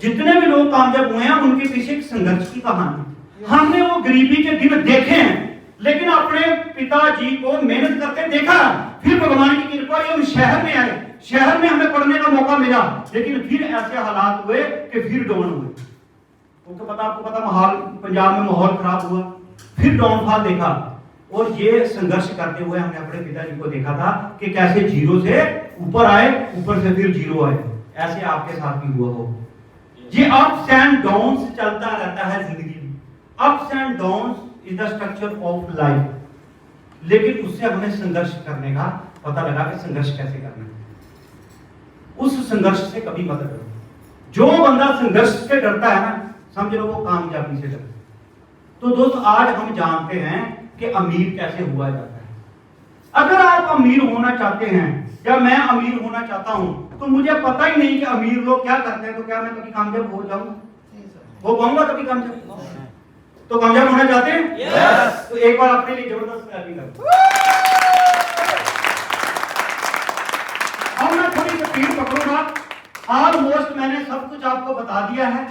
जितने भी लोग कामयाब हुए हैं उनके पीछे एक संघर्ष की कहानी। हमने वो गरीबी के दिन देखे हैं, लेकिन अपने पिताजी को मेहनत करते देखा, फिर भगवान की कृपा से हम शहर में आए, शहर में हमें पढ़ने का मौका मिला, लेकिन फिर ऐसे हालात हुए कि फिर डाउन हुए। आपको पता माहौल पंजाब में माहौल खराब हुआ, फिर डाउनफॉल देखा, और ये संघर्ष करते हुए हमने अपने पिताजी को देखा था कि कैसे जीरो से ऊपर आए, ऊपर से फिर जीरो आए। ऐसे आपके साथ भी हुआ हो। ये अप्स एंड डाउन्स चलता रहता है जिंदगी में। Ups and downs is the structure of life, लेकिन उससे हमें संघर्ष करने का पता लगा कि संघर्ष कैसे करना है। उस संघर्ष से कभी मत डरो। जो बंदा संघर्ष से डरता है ना, समझ लो वो कामयाबी से डरता है। तो दोस्त आज हम जानते हैं कि अमीर कैसे हुआ जाता है। अगर आप अमीर होना चाहते हैं या मैं अमीर होना चाहता हूं, तो मुझे पता ही नहीं कि अमीर लोग क्या करते हैं, तो क्या मैं कभी कामयाब हो जाऊंगा? हो पाऊंगा कभी कामयाब? तो कामयाब होना चाहते हैं? यस। तो एक बार अपने लिए जबरदस्त क्लैपिंग करो। अब मैं थोड़ी सी स्पीड पकड़ूंगा। ऑलमोस्ट मैंने सब कुछ आपको बता दिया है।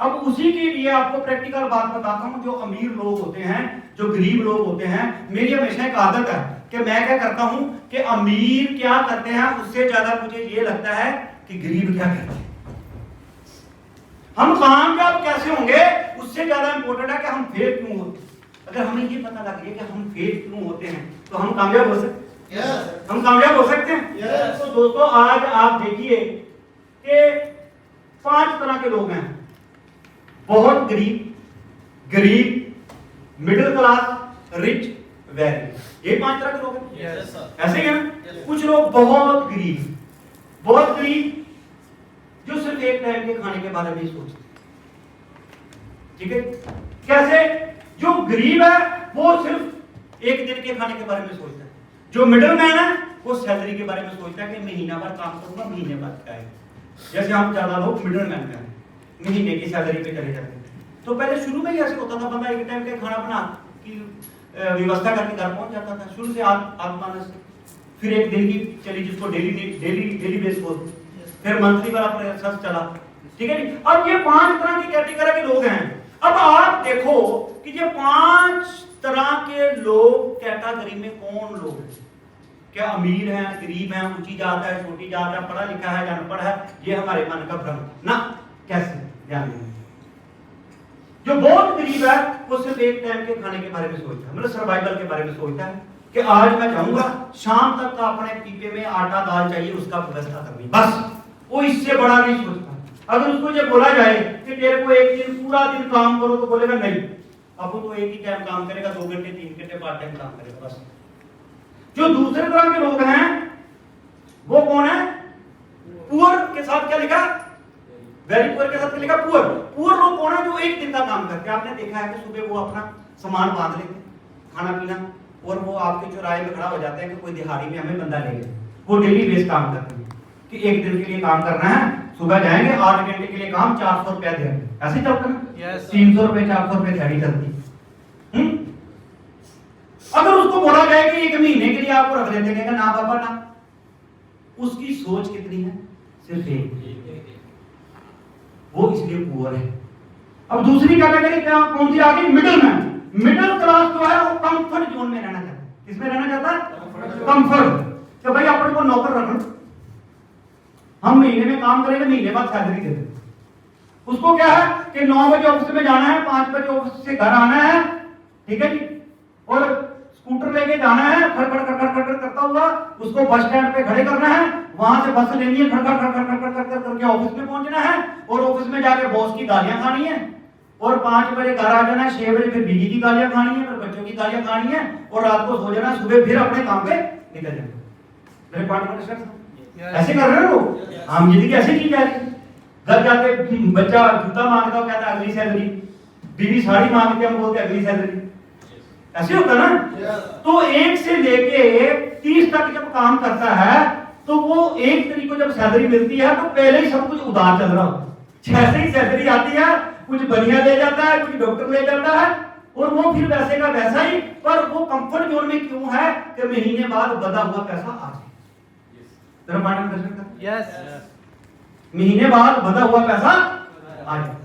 अब उसी के लिए आपको प्रैक्टिकल बात बताता हूं। जो अमीर लोग होते हैं, जो गरीब लोग होते हैं, मेरी हमेशा एक आदत है कि मैं क्या करता हूं कि अमीर क्या करते हैं उससे ज्यादा मुझे ये लगता है कि गरीब क्या करते हैं। हम कामयाब कैसे होंगे उससे ज्यादा इंपॉर्टेंट है कि हम फेल क्यों होते हैं। अगर हमें ये पता लग गया कि हम फेल क्यों होते हैं, तो हम कामयाब हो सकते हैं। हम कामयाब हो सकते हैं। तो दोस्तों आज आप देखिए कि 5 तरह के लोग हैं। बहुत गरीब, गरीब, मिडिल क्लास, रिच, वेरी। ये 5 तरह के लोग हैं। ऐसे ही है ना। कुछ लोग बहुत गरीब जो सिर्फ एक टाइम के खाने के बारे में ही सोचते हैं। ठीक है, कैसे? जो गरीब है वो सिर्फ एक दिन के खाने के बारे में सोचता है। जो मिडिल मैन है वो सैलरी के बारे में सोचता है कि महीना भर काम करूंगा, महीने बाद क्या है। जैसे हम ज्यादा लोग मिडिल मैन में हैं, महीने की सैलरी पे चले जाते हैं। तो पहले शुरू में ही ऐसे होता था, बंदा एक टाइम का खाना बना की व्यवस्था करके घर पहुंच जाता था, शुरू से आत्मानस। फिर एक दिन की चली जिसको डेली बेस को, फिर मंथली वाला प्रोसेस चला। ठीक है जी। अब ये 5 तरह की कैटेगरी के लोग हैं। अब आप देखो कि ये 5 तरह के लोग कैटेगरी में कौन लोग हैं। क्या अमीर हैं, गरीब हैं, ऊंची जात है, छोटी जात है, पढ़ा लिखा है, अनपढ़ है, ये हमारे मन का भ्रम ना। कैसे? ध्यान दें। जो बहुत गरीब है वो सिर्फ एक टाइम के खाने के बारे में सोचता है, मतलब सर्वाइवल के बारे में सोचता है कि आज मैं जाऊंगा, शाम तक का अपने पीपे में आटा दाल चाहिए, उसका व्यवस्था करनी, बस। वो इससे बड़ा नहीं सोचता। अगर उसको ये बोला जाए कि तेरे को एक दिन पूरा दिन काम करो, तो बोलेगा नहीं, अब वो तो एक ही टाइम काम करेगा, 2 घंटे 3 घंटे पार्ट टाइम काम करेगा, बस। जो दूसरे तरह के लोग हैं वो कौन है? पुअर के साथ क्या लिखा? वेरी पुअर के साथ क्या लिखा? पुअर। पुअर लोग कौन है? जो एक दिन का काम करते हैं। आपने देखा है कि सुबह वो अपना सामान बांध लेते हैं, खाना पीना, और वो आपके चौराहे में खड़ा हो जाते हैं कि कोई दिहाड़ी में हमें बंदा लेगा। वो डेली बेस काम करते हैं कि एक दिन के लिए काम करना है, सुबह जाएंगे, 8 घंटे के लिए काम, 400 रुपया देंगे। ऐसे चलता है। 300 रुपए 400 रुपए दिहाड़ी चलती है। अगर उसको बोला जाए कि 1 महीने के लिए आपको रख लेते हैं, ना बाबा ना। उसकी सोच कितनी है? सिर्फ एक। वो इसलिए पुअर है। अब दूसरी कैटेगरी क्या कौन सी आ गई? Middle man. मिडिल क्लास जो है वो कंफर्ट जोन में रहना चाहता है। किसमें रहना चाहता है? कंफर्ट। तो भाई अपने को नौकर रख लो, हम महीने में काम करेंगे, महीने बाद सैलरी दे देंगे। उसको क्या है कि 9 बजे ऑफिस में जाना है, 5 बजे ऑफिस से घर आना है, ठीक है जी, और स्कूटर लेके जाना है, खड़खड़ खड़खड़ करता हुआ उसको बस स्टैंड पे खड़े करना है, वहां से बस लेनी है, खड़खड़ खड़खड़ करके ऑफिस में पहुंचना है, और ऑफिस में जाके बॉस की गालियां खानी है, और 5 बजे घर आ जाना है, 6 बजे फिर बीवी की गालियां खानी है, फिर बच्चों की गालियां खानी है, और रात को सो जाना, सुबह फिर अपने काम पे निकल जाना। मेरे पार्ट ऐसे कर रहे हो लोग। हम जिंदगी ऐसे की जा रही। घर जाके बच्चा जूता मांगता हो, कहता अगली सैलरी, बीवी साड़ी मांगती है, हम बोलते अगली सैलरी। ऐसे होता ना। तो 1 से लेके 30 तक जब काम करता है तो वो 1 तारीख को जब सैलरी मिलती है तो पहले ही सब कुछ उधार चल रहा होता है। जैसे ही सैलरी आती है कुछ बनिया ले जाता है, कुछ डॉक्टर ले जाता है, और वो फिर वैसे का वैसा ही, पर वो कंफर्ट जोन में क्यों है कि महीने बाद बदा हुआ पैसा आ जाए। जरा पार्टनर दर्शन कर, यस महीने बाद बदा हुआ पैसा आ जाए।